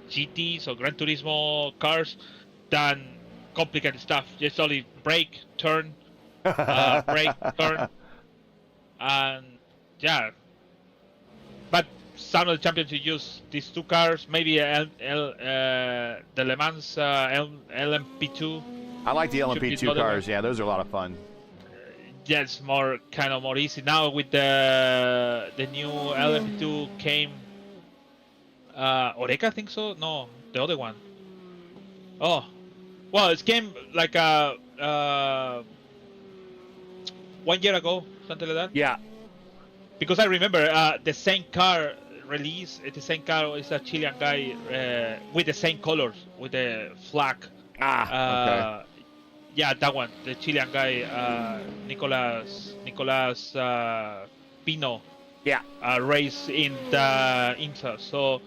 GTs or Gran Turismo cars than complicated stuff. Just only brake, turn, brake, turn, and yeah. But some of the champions use these two cars. Maybe the LeMans LMP2. I like the LMP2 cars. Yeah, those are a lot of fun. Yeah, it's more easy now with the new LMP2 came. Oreca, I think so. No, the other one. Oh, well, it came like 1 year ago, something like that. Yeah. Because I remember the same car release. The same car is a Chilean guy with the same colors, with the flag. Okay. Yeah, that one. The Chilean guy, Nicolas Pino. Yeah. Race in the IMSA. So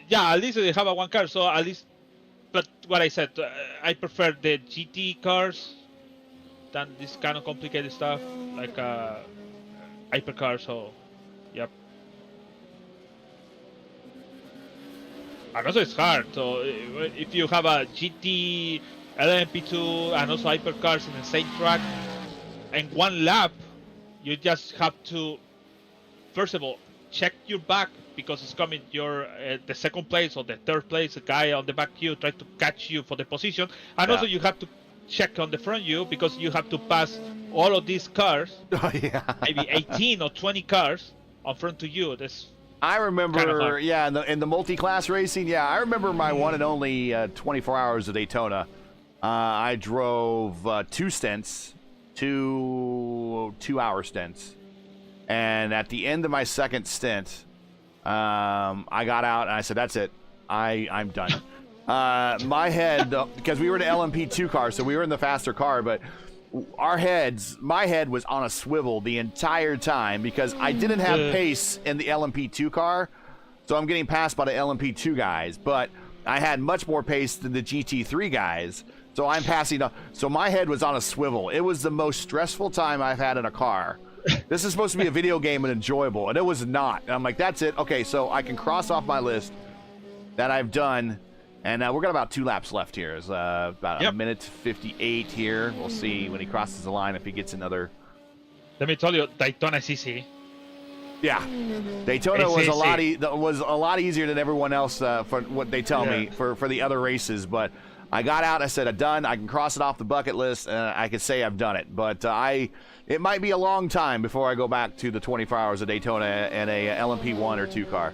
yeah, at least they have a one car. So at least, but what I said, I prefer the GT cars than this kind of complicated stuff like hypercar. So, yep. And also it's hard. So if you have a GT, LMP2, and also hypercars in the same track, in one lap, you just have to, first of all, check your back because it's coming your the second place or the third place, the guy on the back queue try to catch you for the position, and also you have to check on the front you because you have to pass all of these cars, maybe 18 or 20 cars on front to you. That's I remember, kind of fun. in the multi-class racing, I remember my one and only 24 hours of Daytona. I drove 2 stints, 2-hour stints. And at the end of my second stint, I got out and I said, that's it. I'm done. My head, because we were in an LMP2 car, so we were in the faster car, but my head was on a swivel the entire time because I didn't have pace in the LMP2 car. So I'm getting passed by the LMP2 guys, but I had much more pace than the GT3 guys. So I'm passing up. So my head was on a swivel. It was the most stressful time I've had in a car. This is supposed to be a video game and enjoyable, and it was not. And I'm like, that's it. Okay, so I can cross off my list that I've done, and we're got about 2 laps left here. It's about a minute 58 here. We'll see when he crosses the line if he gets another. Let me tell you, Daytona is easy. Yeah, Daytona was a lot easier than everyone else for what they tell me for the other races, but. I got out. I said, I'm done. I can cross it off the bucket list, and I could say I've done it. But it might be a long time before I go back to the 24 hours of Daytona and a LMP1 or 2 car.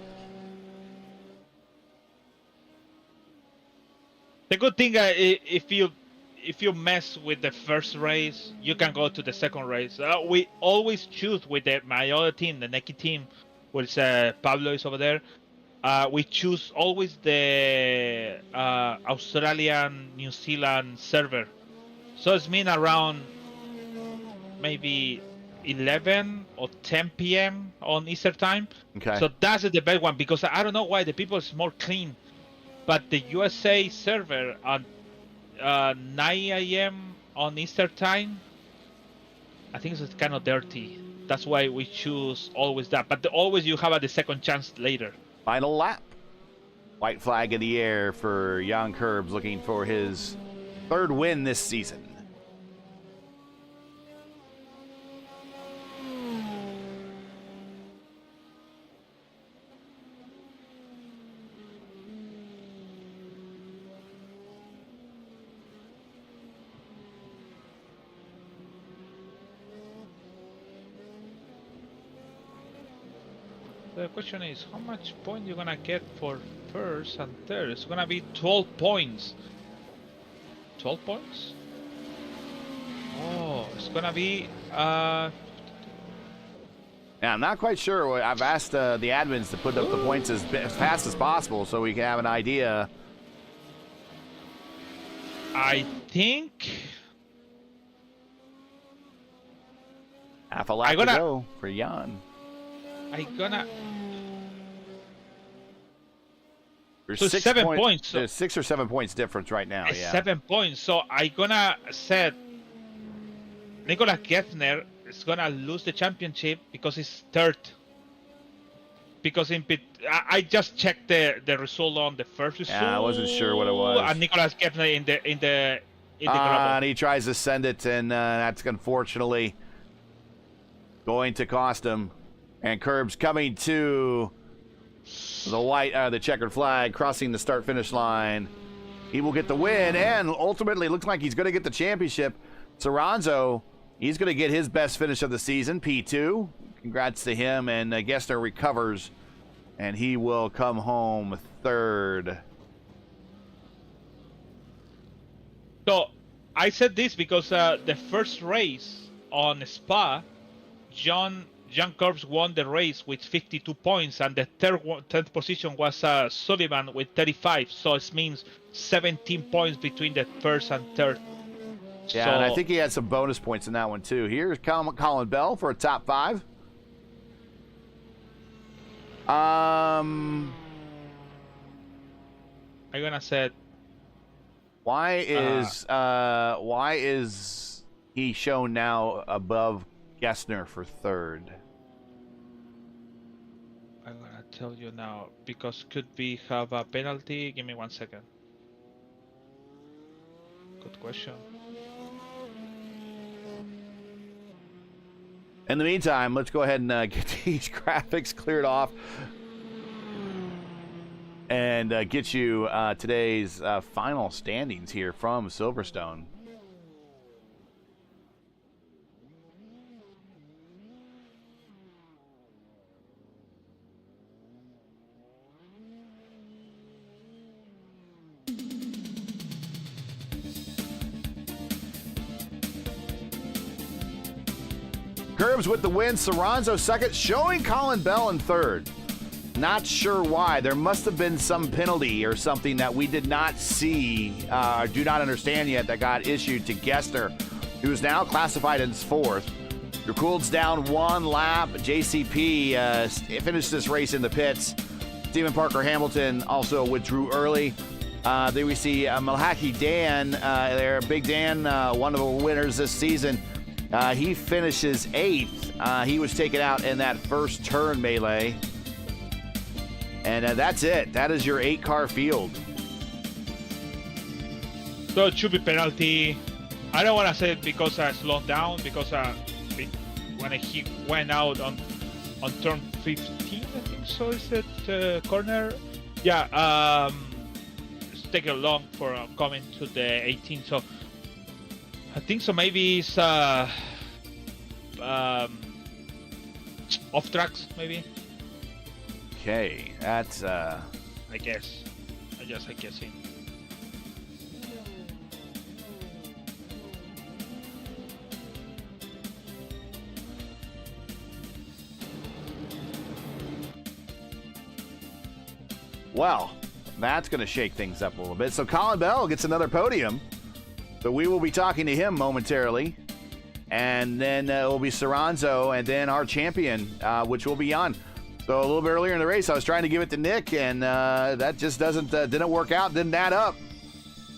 The good thing, if you mess with the first race, you can go to the second race. We always choose with my other team, the Neki team, which Pablo is over there. We choose always the Australian, New Zealand server. So it's been around maybe 11 or 10 p.m. on Eastern time. Okay. So that's the best one because I don't know why the people is more clean. But the USA server at 9 a.m. on Eastern time, I think it's kind of dirty. That's why we choose always that. But always you have the second chance later. Final lap. White flag in the air for Jan Kurbs looking for his 3rd win this season. the question is, how much point you're gonna get for first and third? It's gonna be 12 points. 12 points? Oh, it's gonna be Yeah, I'm not quite sure. I've asked the admins to put up the points as fast as possible so we can have an idea. I think Half a lap to go for Jan. There's so 7 points. So there's 6 or 7 points difference right now. Yeah. 7 points. So I gonna set Nicolas Geffner is gonna lose the championship because he's third. Because I just checked the result on the first result. Yeah, I wasn't sure what it was. And Nicolas Geffner in the and he tries to send it, and that's unfortunately going to cost him. And Curbs coming to the checkered flag, crossing the start-finish line. He will get the win, and ultimately looks like he's going to get the championship. Soranzo, he's going to get his best finish of the season, P2. Congrats to him, and Gessner recovers, and he will come home third. So I said this because the first race on Spa, John Curbs won the race with 52 points, and the third position was Sullivan with 35. So it means 17 points between the first and third. Yeah, and I think he had some bonus points in that one too. Here's Colin Bell for a top 5. I'm gonna say. Why is he shown now above Gessner for third? I'm gonna tell you now because could we have a penalty? Give me 1 second. Good question. In the meantime, let's go ahead and get these graphics cleared off and get you today's final standings here from Silverstone. Curbs with the win, Soranzo second, showing Colin Bell in third. Not sure why. There must have been some penalty or something that we did not see, do not understand yet, that got issued to Gessner, who is now classified as fourth. Cool's down 1 lap. JCP finished this race in the pits. Stephen Parker Hamilton also withdrew early. Then we see Malhaki Dan there. Big Dan, one of the winners this season. He finishes 8th. He was taken out in that first turn melee. And that's it. That is your 8-car field. So it should be penalty. I don't want to say it because I slowed down, because when he went out on turn 15, I think so, is it corner? Yeah, it's taking long for coming to the 18, so I think so. Maybe it's off tracks, maybe. Okay, that's I guess him. Well, that's going to shake things up a little bit. So Colin Bell gets another podium. So we will be talking to him momentarily. And then it will be Soranzo and then our champion, which will be Jan. So a little bit earlier in the race, I was trying to give it to Nick, and that just didn't work out, didn't add up.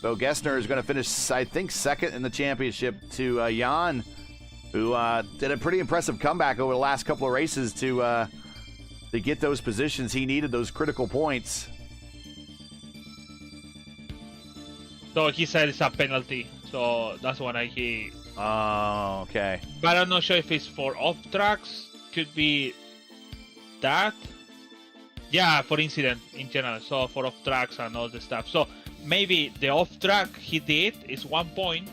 So Gessner is going to finish, I think, second in the championship to Jan, who did a pretty impressive comeback over the last couple of races to get those positions he needed, those critical points. So he said it's a penalty, so that's what he. Oh, okay. But I'm not sure if it's for off tracks. Could be that. Yeah, for incident in general. So for off tracks and all the stuff. So maybe the off track he did is 1 point,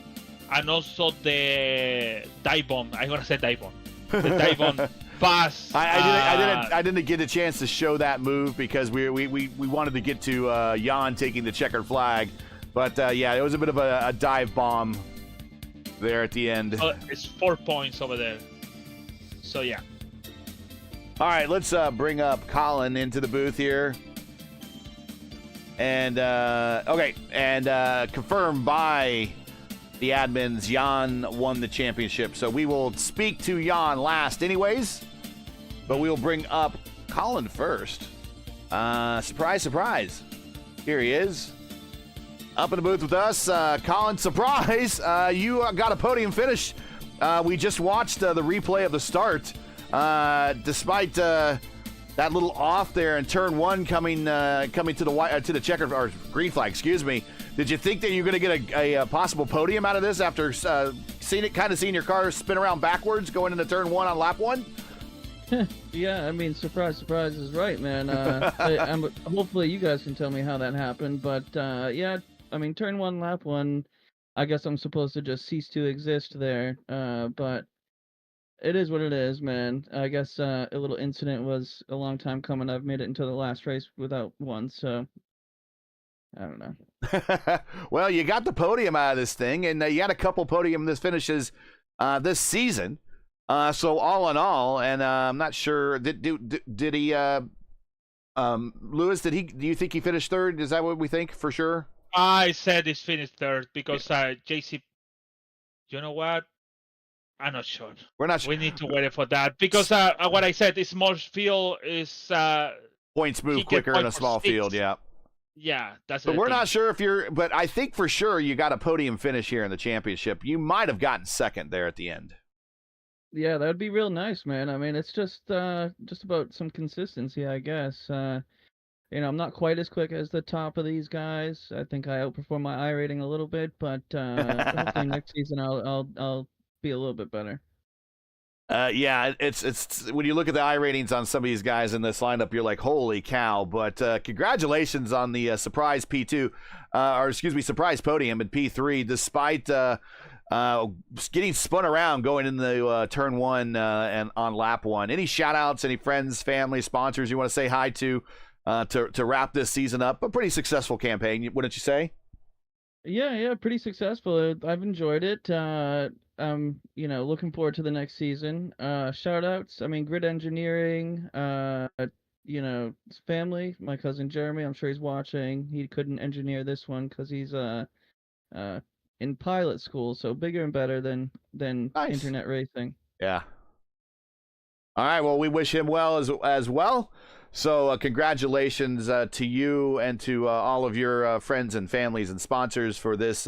and also the dive bomb. I'm gonna say dive bomb. The dive bomb fast. I didn't get a chance to show that move because we wanted to get to Jan taking the checkered flag, but yeah, it was a bit of a dive bomb there at the end. It's 4 points over there. So yeah. All right, let's bring up Colin into the booth here. And, okay, and confirmed by the admins, Jan won the championship. So we will speak to Jan last anyways, but we will bring up Colin first. Surprise, surprise. Here he is. Up in the booth with us. Colin, surprise, you got a podium finish. We just watched the replay of the start. Despite that little off there in turn one coming to the checkered or green flag, excuse me. Did you think that you're going to get a possible podium out of this after seeing your car spin around backwards going into turn one on lap one? Yeah, I mean, surprise, surprise is right, man. Hopefully you guys can tell me how that happened, but yeah, I mean, turn one, lap one, I guess I'm supposed to just cease to exist there, but it is what it is, man. I guess a little incident was a long time coming. I've made it into the last race without one, so I don't know. Well, you got the podium out of this thing, and you had a couple podium finishes this season. So all in all, and I'm not sure did he Lewis? Do you think he finished third? Is that what we think for sure? I said he's finished third because JC. You know what? I'm not sure. We're not sure. We need to wait for that because what I said is small field is points move quicker in a small field. Yeah. Yeah, that's. But we're not sure if you're. But I think for sure you got a podium finish here in the championship. You might have gotten second there at the end. Yeah, that would be real nice, man. I mean, it's just about some consistency, I guess. I'm not quite as quick as the top of these guys. I think I outperform my iRating a little bit, but hopefully next season I'll be a little bit better. Yeah, it's when you look at the iRatings on some of these guys in this lineup, you're like, holy cow! But congratulations on the surprise P2, surprise podium in P3, despite getting spun around going into turn one and on lap one. Any shout outs, any friends, family, sponsors you want to say hi to wrap this season up? A pretty successful campaign, wouldn't you say? Yeah, pretty successful. I've enjoyed it. Looking forward to the next season. Shout outs, I mean, Grid Engineering, family, my cousin Jeremy, I'm sure he's watching. He couldn't engineer this one because he's in pilot school, so bigger and better than nice. internet racing. Yeah. All right, well, we wish him well as well. So congratulations to you and to all of your friends and families and sponsors for this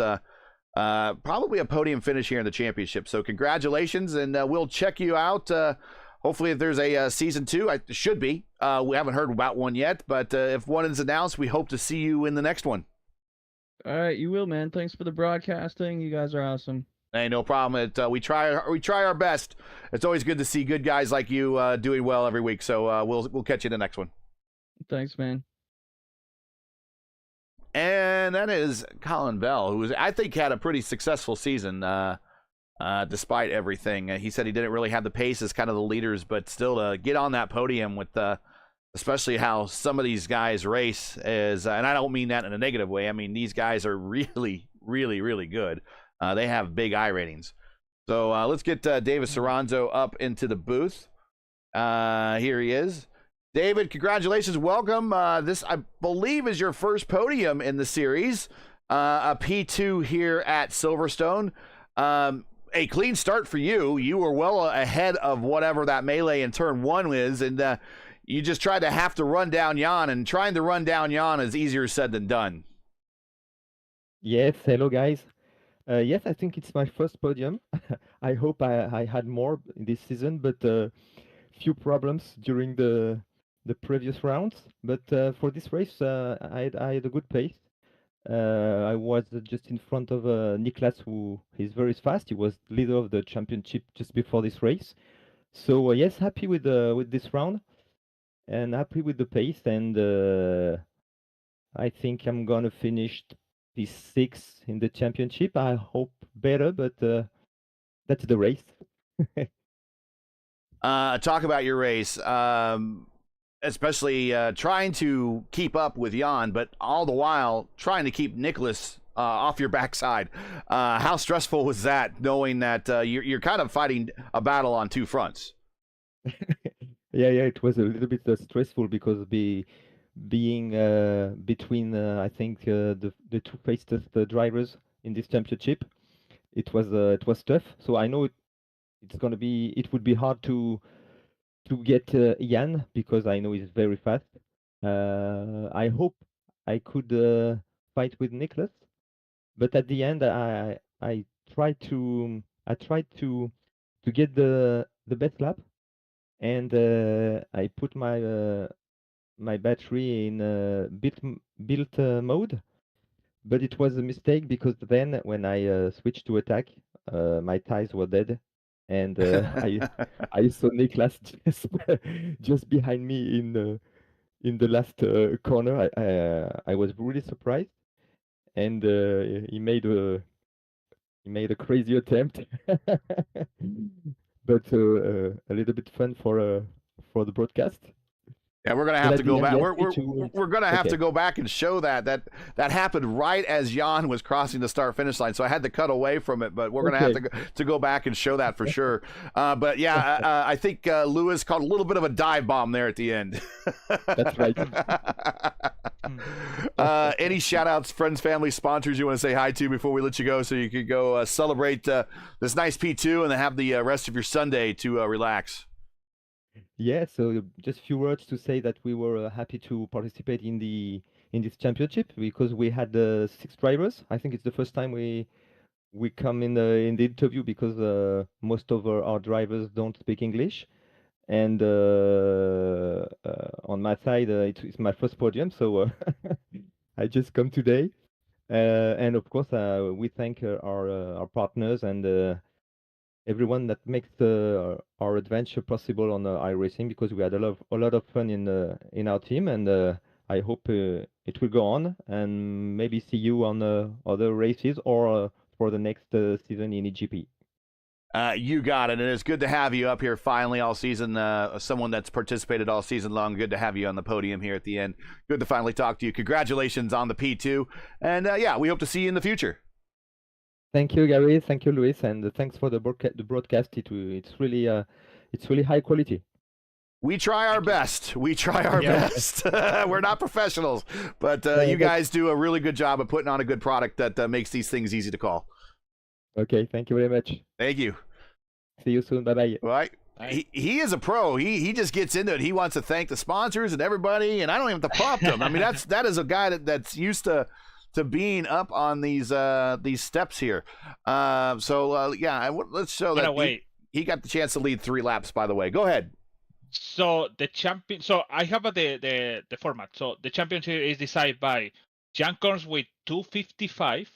probably a podium finish here in the championship. So congratulations, and we'll check you out. Hopefully if there's a season 2, it should be. We haven't heard about one yet, but if one is announced, we hope to see you in the next one. All right, you will, man. Thanks for the broadcasting. You guys are awesome. Hey, no problem. We try our best. It's always good to see good guys like you doing well every week. So we'll catch you in the next one. Thanks, man. And that is Colin Bell, who I think had a pretty successful season despite everything. He said he didn't really have the pace as kind of the leaders, but still to get on that podium with especially how some of these guys race is, and I don't mean that in a negative way. I mean, these guys are really, really, really good. They have big iRatings. So let's get David Soranzo up into the booth. Here he is. David, congratulations. Welcome. This, I believe, is your first podium in the series. A P2 here at Silverstone. A clean start for you. You were well ahead of whatever that melee in turn 1 is, and you just tried to have to run down Jan, and trying to run down Jan is easier said than done. Yes, hello guys. Yes, I think it's my first podium. I hope I had more in this season, but few problems during the previous rounds. But for this race, I had a good pace. I was just in front of Niklas, who is very fast. He was leader of the championship just before this race. So yes, happy with this round, and happy with the pace. And I think I'm gonna finish P6 in the championship. I hope better, but that's the race. talk about your race, especially trying to keep up with Jan, but all the while trying to keep Nicholas off your backside. How stressful was that, knowing that you're kind of fighting a battle on two fronts? Yeah, it was a little bit stressful because being between I think the two fastest drivers in this championship, it was tough. So I know it would be hard to get Jan because I know he's very fast. I hope I could fight with Nicholas, but at the end I tried to get the best lap, and I put my battery in built mode, but it was a mistake because then when I switched to attack, my tires were dead, and I saw Niklas just behind me in the last corner. I was really surprised, and he made a crazy attempt, but a little bit fun for the broadcast. Yeah, we're gonna But have at to the go end, back. yes, We're gonna have okay. to go back and show that happened right as Jan was crossing the start finish line. So I had to cut away from it, but we're gonna have to go back and show that for sure. But yeah, I think Lewis caught a little bit of a dive bomb there at the end. That's right. Any shout outs, friends, family, sponsors you want to say hi to before we let you go, so you could go celebrate this nice P2 and then have the rest of your Sunday to relax. Yeah, so just a few words to say that we were happy to participate in this championship because we had 6 drivers. I think it's the first time we come in the interview because most of our drivers don't speak English, and on my side it's my first podium, so I just come today, and of course we thank our partners and everyone that makes our adventure possible on iRacing, because we had a lot of fun in our team, and I hope it will go on, and maybe see you on other races or for the next season in eGP. You got it, and it's good to have you up here finally all season. Someone that's participated all season long. Good to have you on the podium here at the end. Good to finally talk to you. Congratulations on the P2, and yeah, we hope to see you in the future. Thank you, Gary. Thank you, Luis, and thanks for the broadcast. It's really high quality. We try our best. We try our best. We're not professionals, but you guys do a really good job of putting on a good product that makes these things easy to call. Okay, thank you very much. Thank you. See you soon. Bye-bye. Right. He is a pro. He just gets into it. He wants to thank the sponsors and everybody, and I don't even have to prompt him. I mean, that is a guy that's used to being up on these steps here. Yeah, let's show that he got the chance to lead 3 laps, by the way. Go ahead. So the champion. So I have the format. So the championship is decided by Jan Korns with 255,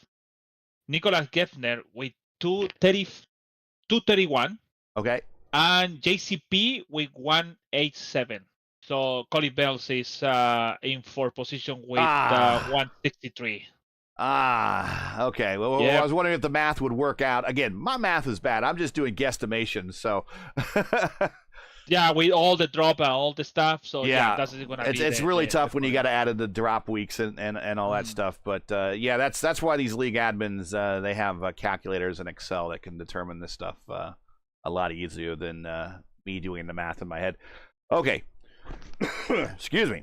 Nicolas Geffner with 231, okay, and JCP with 187. So Colin Bells is in 4th position with 163. Okay. Well, I was wondering if the math would work out. Again, my math is bad. I'm just doing guesstimations, so. Yeah, with all the drop and all the stuff. So that's gonna be. It's really tough when you got to add in the drop weeks and all that stuff. But yeah, that's why these league admins they have calculators in Excel that can determine this stuff a lot easier than me doing the math in my head. Okay. Excuse me.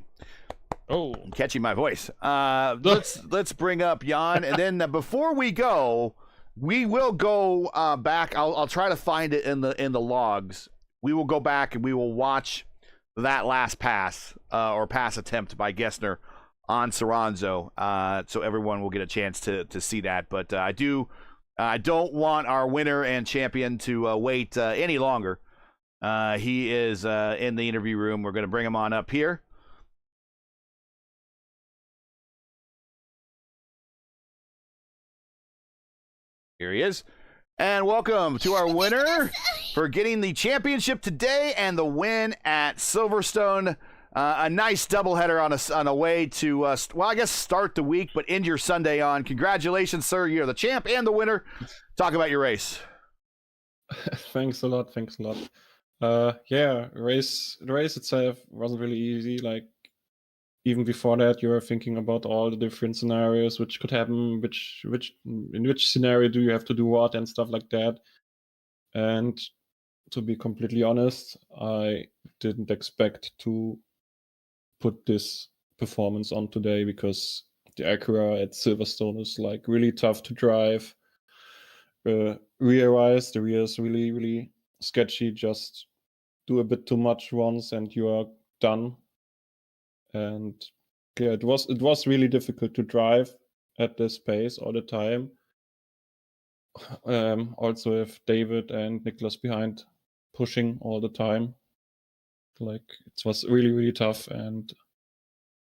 Oh, I'm catching my voice. Let's bring up Jan, and then before we go, we will go back. I'll try to find it in the logs. We will go back and we will watch that last pass or pass attempt by Gessner on Soranzo, so everyone will get a chance to see that. But I don't want our winner and champion to wait any longer. He is in the interview room. We're going to bring him on up here. Here he is. And welcome to our winner for getting the championship today and the win at Silverstone. A nice doubleheader on a way to, well, I guess start the week, but end your Sunday on. Congratulations, sir. You're the champ and the winner. Talk about your race. Thanks a lot. Yeah, the race itself wasn't really easy. Like even before that, you were thinking about all the different scenarios which could happen, in which scenario do you have to do what and stuff like that. And to be completely honest, I didn't expect to put this performance on today because the Acura at Silverstone is like really tough to drive. Rear-wise, the rear is really, really sketchy. Just do a bit too much once and you are done. And yeah, it was really difficult to drive at this pace all the time. Also with David and Nicholas behind pushing all the time. Like it was really, really tough, and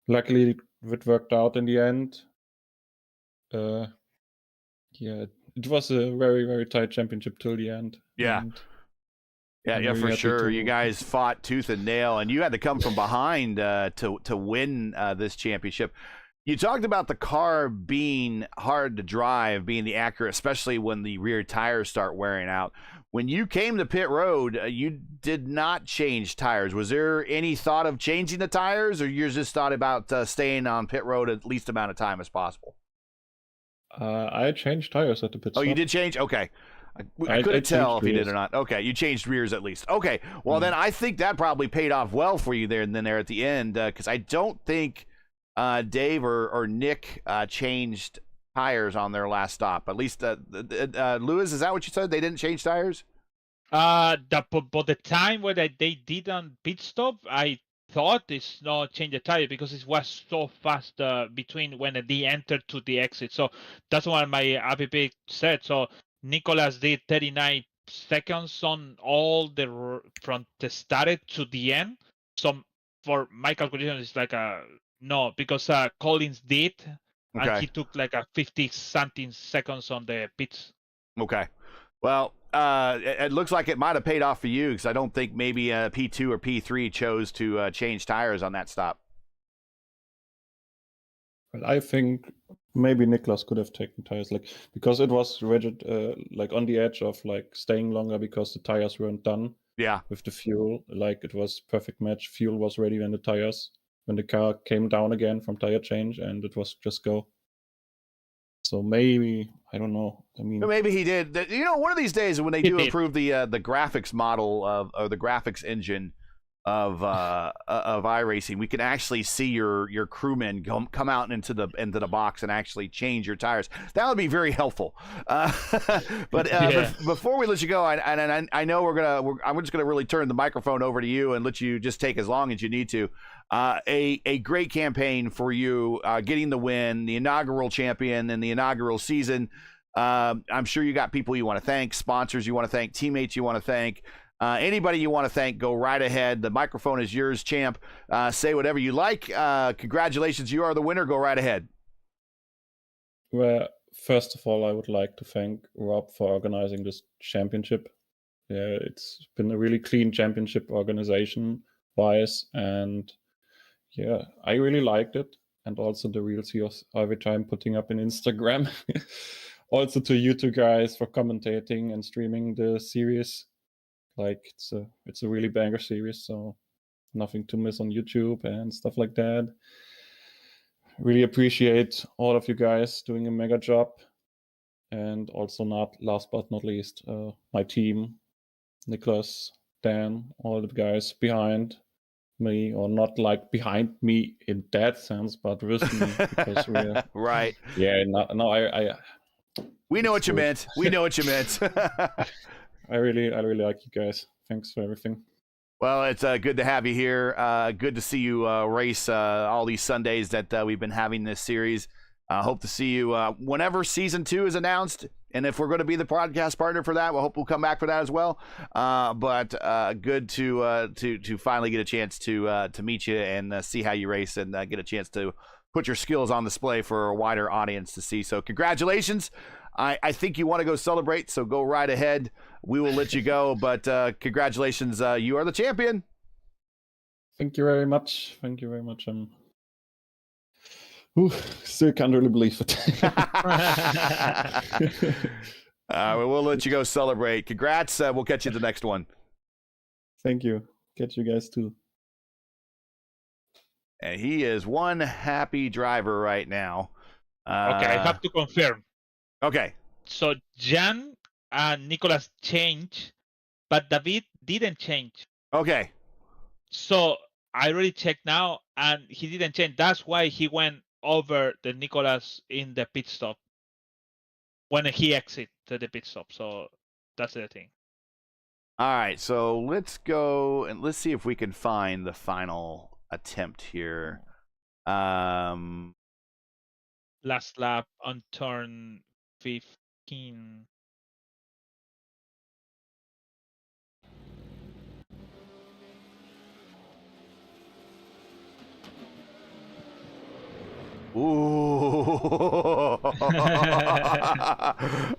luckily it worked out in the end. Yeah, it was a very, very tight championship till the end. Yeah. And Yeah, I'm yeah, very for happy sure. to- You guys fought tooth and nail, and you had to come from behind to win this championship. You talked about the car being hard to drive, being the Acura, especially when the rear tires start wearing out. When you came to pit road, you did not change tires. Was there any thought of changing the tires, or you just thought about staying on pit road at least amount of time as possible? I changed tires at the pit Oh, stop. you did change? Okay. I I couldn't tell if changed you did or rears. not. Okay, you changed rears at least. Okay, well then I think that probably paid off well for you there at the end, because I don't think Dave or Nick changed tires on their last stop. At least Lewis, is that what you said? They didn't change tires? But the time where they did on pit stop, I thought it's not change the tire because it was so fast between when they entered to the exit. So that's what my APP said. So Nicolas did 39 seconds on all from the started to the end. So for my calculation, it's like no, because Collins did, and Okay. he took like a 50 something seconds on the pits. Okay. Well, it looks like it might have paid off for you, because I don't think maybe P2 or P3 chose to change tires on that stop. Well, I think maybe Niklas could have taken tires, like because it was rigid, like on the edge of like staying longer because the tires weren't done Yeah. with the fuel. Like it was perfect match. Fuel was ready when the car came down again from tire change, and it was just go. So maybe, I don't know. I mean, But maybe he did. You know, one of these days when they He do did. improve the graphics model or the graphics engine of iRacing, we can actually see your crewmen come out into the box and actually change your tires. That would be very helpful. But Yeah. before we let you go, I know I'm just gonna really turn the microphone over to you and let you just take as long as you need to. A great campaign for you, getting the win, the inaugural champion, and the inaugural season. I'm sure you got people you want to thank, sponsors you want to thank, teammates you want to thank. Anybody you want to thank, go right ahead. The microphone is yours, champ. Say whatever you like. Congratulations, you are the winner. Go right ahead. well, first of all, I would like to thank Rob for organizing this championship. Yeah, it's been a really clean championship organization-wise, and yeah, I really liked it. And also the reels he was every time putting up in Instagram. Also to you two guys for commentating and streaming the series. Like it's a really banger series, so nothing to miss on YouTube and stuff like that. Really appreciate all of you guys doing a mega job. And also not last but not least, my team, Nicholas, Dan, all the guys behind me, or not like behind me in that sense, but with me, because we're Right. yeah. No, I We know what It's you good. meant. We know what you meant. I really like you guys. Thanks for everything. Well, it's good to have you here. Good to see you race all these Sundays that we've been having this series. Hope to see you whenever season 2 is announced, and if we're going to be the podcast partner for that, we'll hope we'll come back for that as well. But good to finally get a chance to meet you and see how you race, and get a chance to put your skills on display for a wider audience to see. So congratulations. I think you want to go celebrate, so go right ahead. We will let you go, but congratulations. You are the champion. Thank you very much. Thank you very much. Still can't really believe it. We'll let you go celebrate. Congrats. We'll catch you at the next one. Thank you. Get you guys too. And he is one happy driver right now. Okay, I have to confirm. Okay. So Jan and Nicolas changed, but David didn't change. Okay. So I already checked now, and he didn't change. That's why he went over the Nicolas in the pit stop when he exited the pit stop. So that's the thing. All right. So let's go and let's see if we can find the final attempt here. Last lap on turn 15. Ooh.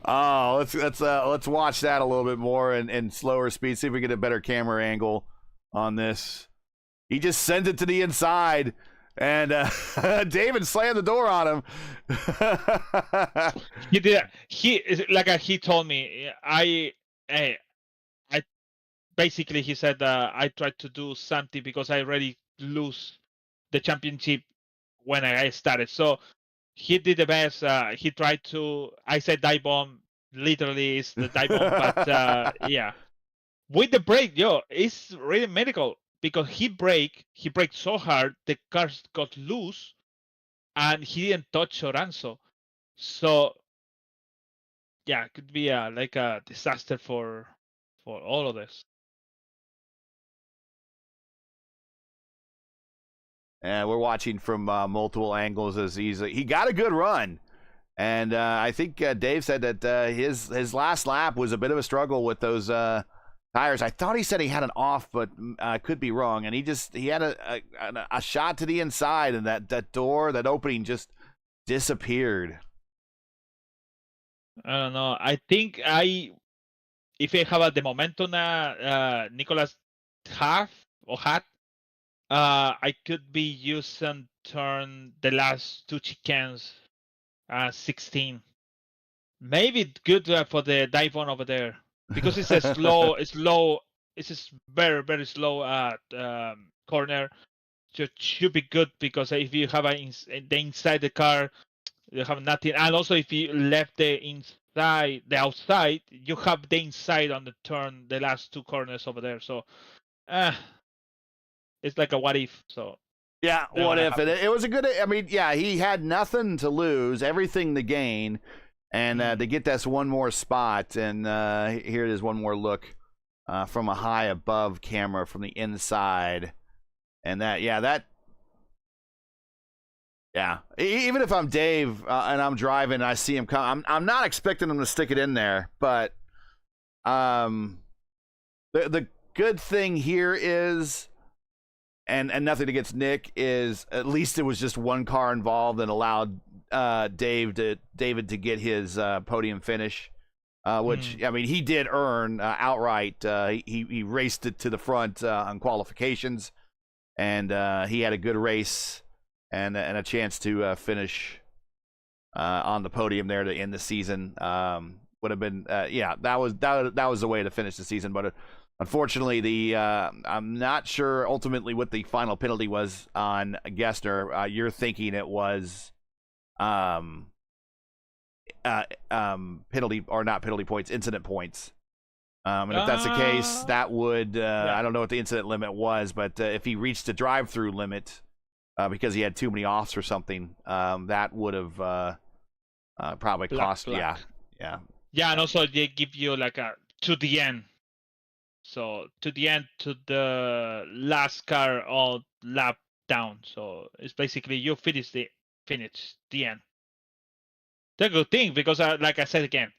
Oh, let's watch that a little bit more and slower speed. See if we get a better camera angle on this. He just sends it to the inside, and David slammed the door on him. He did. He told me. I basically he said I tried to do something because I already lose the championship when I started. So he did the best. He tried to. I said dive bomb. Literally, is the dive bomb, but yeah, with the brake, it's really medical because he braked so hard the car got loose, and he didn't touch Oranzo. So yeah, it could be like a disaster for all of this. And we're watching from multiple angles as he got a good run. And I think Dave said that his last lap was a bit of a struggle with those tires. I thought he said he had an off, but I could be wrong. And he had a shot to the inside, and that door, that opening just disappeared. I don't know. I think if I have the momentum Nicolas had, I could be using turn the last two chickens 16. Maybe good for the dive on over there because it's a slow. It's low. It's a very very slow corner. So it should be good because if you have the inside the car, you have nothing. And also if you left the outside, you have the inside on the turn, the last two corners over there. So, it's like a what if. So. Yeah, what if? It was a good. I mean, yeah, he had nothing to lose, everything to gain, and to get this one more spot. And here it is, one more look from a high above camera from the inside, and even if I'm Dave and I'm driving, and I see him come. I'm not expecting him to stick it in there, but the good thing here is. And nothing against Nick, is at least it was just one car involved and allowed David to get his podium finish, which I mean he did earn outright. He raced it to the front on qualifications, and he had a good race and a chance to finish on the podium there to end the season. Would have been that was the way to finish the season, but. Unfortunately, I'm not sure ultimately what the final penalty was on Gessner. You're thinking it was penalty or not penalty points, incident points. And if that's the case, that would I don't know what the incident limit was, but if he reached the drive-through limit because he had too many offs or something, that would have probably cost. Yeah. Yeah, and also they give you like a to the end. So to the end, to the last car all lap down. So it's basically you finish the end. The good thing because like I said again,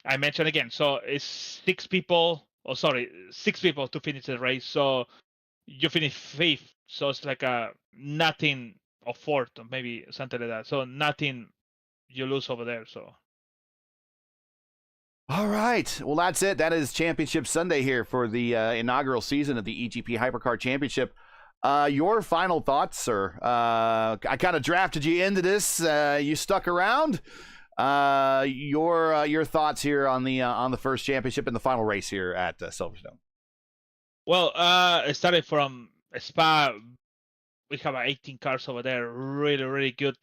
I mentioned again. So it's 6 people to finish the race. So you finish 5th. So it's like a nothing or 4th or maybe something like that. So nothing you lose over there. So. All right. Well, that's it. That is Championship Sunday here for the inaugural season of the eGP Hypercar Championship. Your final thoughts, sir? I kind of drafted you into this. You stuck around. Your thoughts here on the first championship and the final race here at Silverstone. Well, starting from Spa, we have 18 cars over there. Really, really good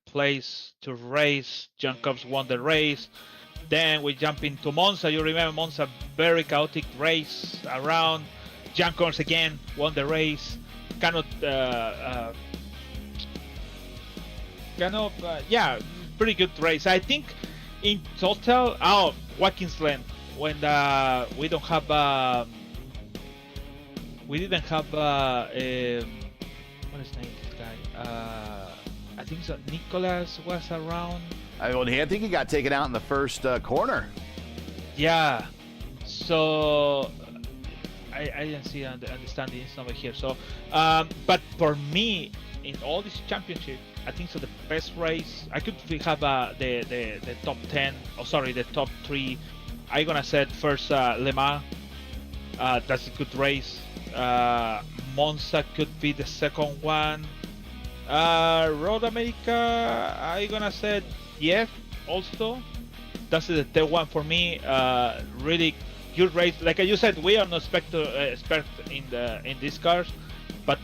place to race. John Cobbs won the race. Then we jump into Monza. You remember Monza, very chaotic race around. John Cobbs again won the race. Yeah, pretty good race. I think in total, Watkins Glen, when we didn't have what is his name, this guy? I think so. Nicholas was around. I think he got taken out in the first corner. Yeah. So I didn't see understand the number here. So, but for me, in all this championship, I think so. The best race I could have the top 10. Oh, sorry, the top 3. I'm gonna say first LeMans. That's a good race. Monza could be the second one. Road America, I'm gonna say yes. Also, that's the third one for me. Really good race. Like you said, we are not expert in these cars, but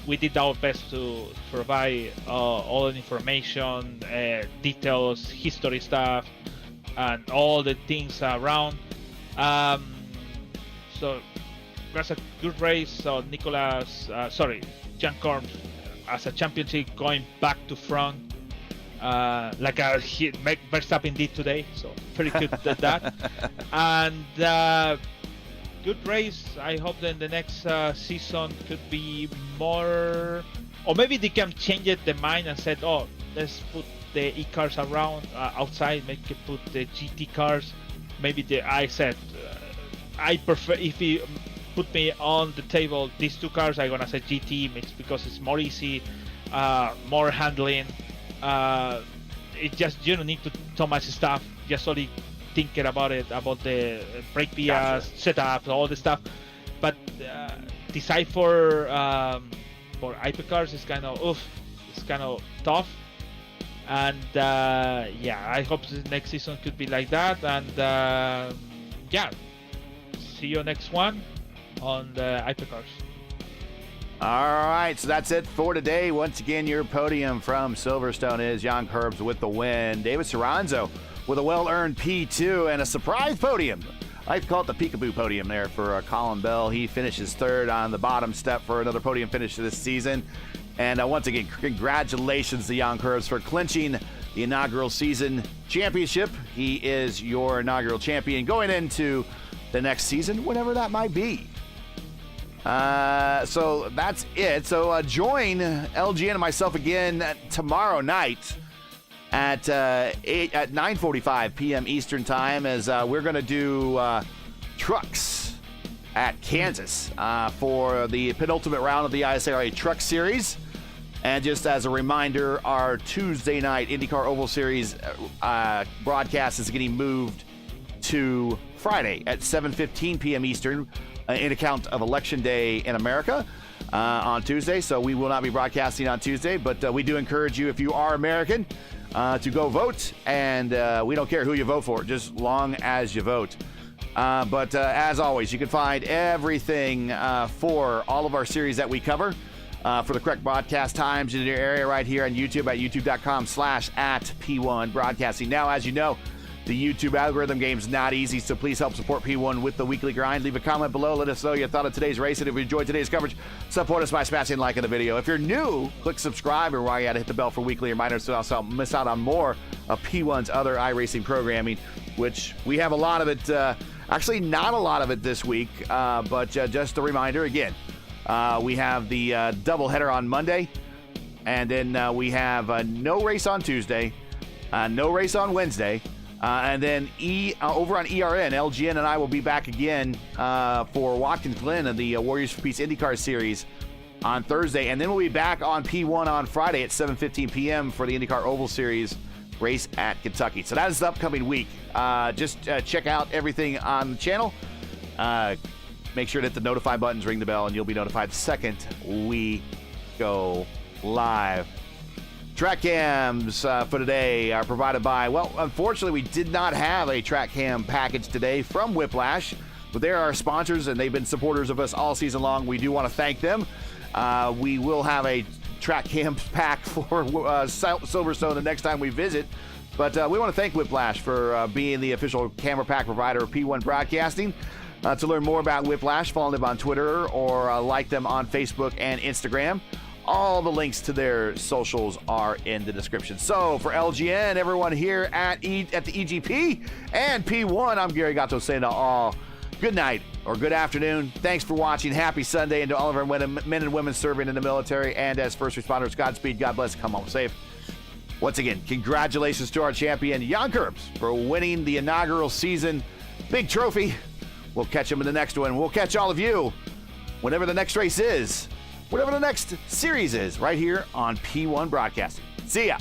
we did our best to provide all the information, details, history stuff, and all the things around. So that's a good race. So Jan Korn as a championship going back to front, like Verstappen did today. So pretty good at that. And good race. I hope that the next season could be more, or maybe they can change the mind and said, oh, let's put the e-cars around outside, make it put the GT cars. Maybe I prefer, if you put me on the table, these two cars, I'm gonna say GT, because it's more easy, more handling. It just, you don't need to so much stuff, just only thinking about the brake vias, setup, all the stuff. But decide for hypercars is kind of tough. And I hope the next season could be like that. And see you next one on the hypercars. All right, so that's it for today. Once again, your podium from Silverstone is Jan Kurbs with the win. David Soranzo with a well-earned P2 and a surprise podium. I like to call it the peekaboo podium there for Colin Bell. He finishes third on the bottom step for another podium finish this season. And once again, congratulations to Jan Kurbs for clinching the inaugural season championship. He is your inaugural champion going into the next season, whenever that might be. So that's it. So join LGN and myself again tomorrow night at 9:45 p.m. Eastern Time, as we're going to do trucks at Kansas for the penultimate round of the ISRA Truck Series. And just as a reminder, our Tuesday night IndyCar Oval Series broadcast is getting moved to Friday at 7:15 p.m. Eastern, in account of Election Day in America on Tuesday. So we will not be broadcasting on Tuesday, but we do encourage you, if you are American, to go vote. And we don't care who you vote for, just long as you vote. But as always, you can find everything for all of our series that we cover for the correct broadcast times in your area right here on YouTube at youtube.com/@P1 Broadcasting. Now, as you know, the YouTube algorithm game's not easy, so please help support P1 with the weekly grind. Leave a comment below. Let us know your thought of today's race, and if you enjoyed today's coverage, support us by smashing like on the video. If you're new, click subscribe, or while you're at it, hit the bell for weekly reminders so you don't miss out on more of P1's other iRacing programming, which we have a lot of it. Actually, not a lot of it this week, but just a reminder again. We have the doubleheader on Monday, and then we have no race on Tuesday, no race on Wednesday. And then over on ERN, LGN and I will be back again for Watkins Glen and the Warriors for Peace IndyCar Series on Thursday. And then we'll be back on P1 on Friday at 7:15 p.m. for the IndyCar Oval Series race at Kentucky. So that is the upcoming week. Just check out everything on the channel. Make sure to hit the notify buttons, ring the bell, and you'll be notified the second we go live. Track cams for today are provided by, well, unfortunately, we did not have a track cam package today from Whiplash. But they're our sponsors, and they've been supporters of us all season long. We do want to thank them. We will have a track cam pack for Silverstone the next time we visit. But we want to thank Whiplash for being the official camera pack provider of P1 Broadcasting. To learn more about Whiplash, follow them on Twitter or like them on Facebook and Instagram. All the links to their socials are in the description. So for LGN, everyone here at the eGP and P1, I'm Gary Gatto saying to all, good night or good afternoon. Thanks for watching. Happy Sunday. And to all of our men and women serving in the military and as first responders, Godspeed, God bless, come home safe. Once again, congratulations to our champion, Jan Kurbs, for winning the inaugural season. Big trophy. We'll catch him in the next one. We'll catch all of you whenever the next race is, whatever the next series is, right here on P1 Broadcasting. See ya.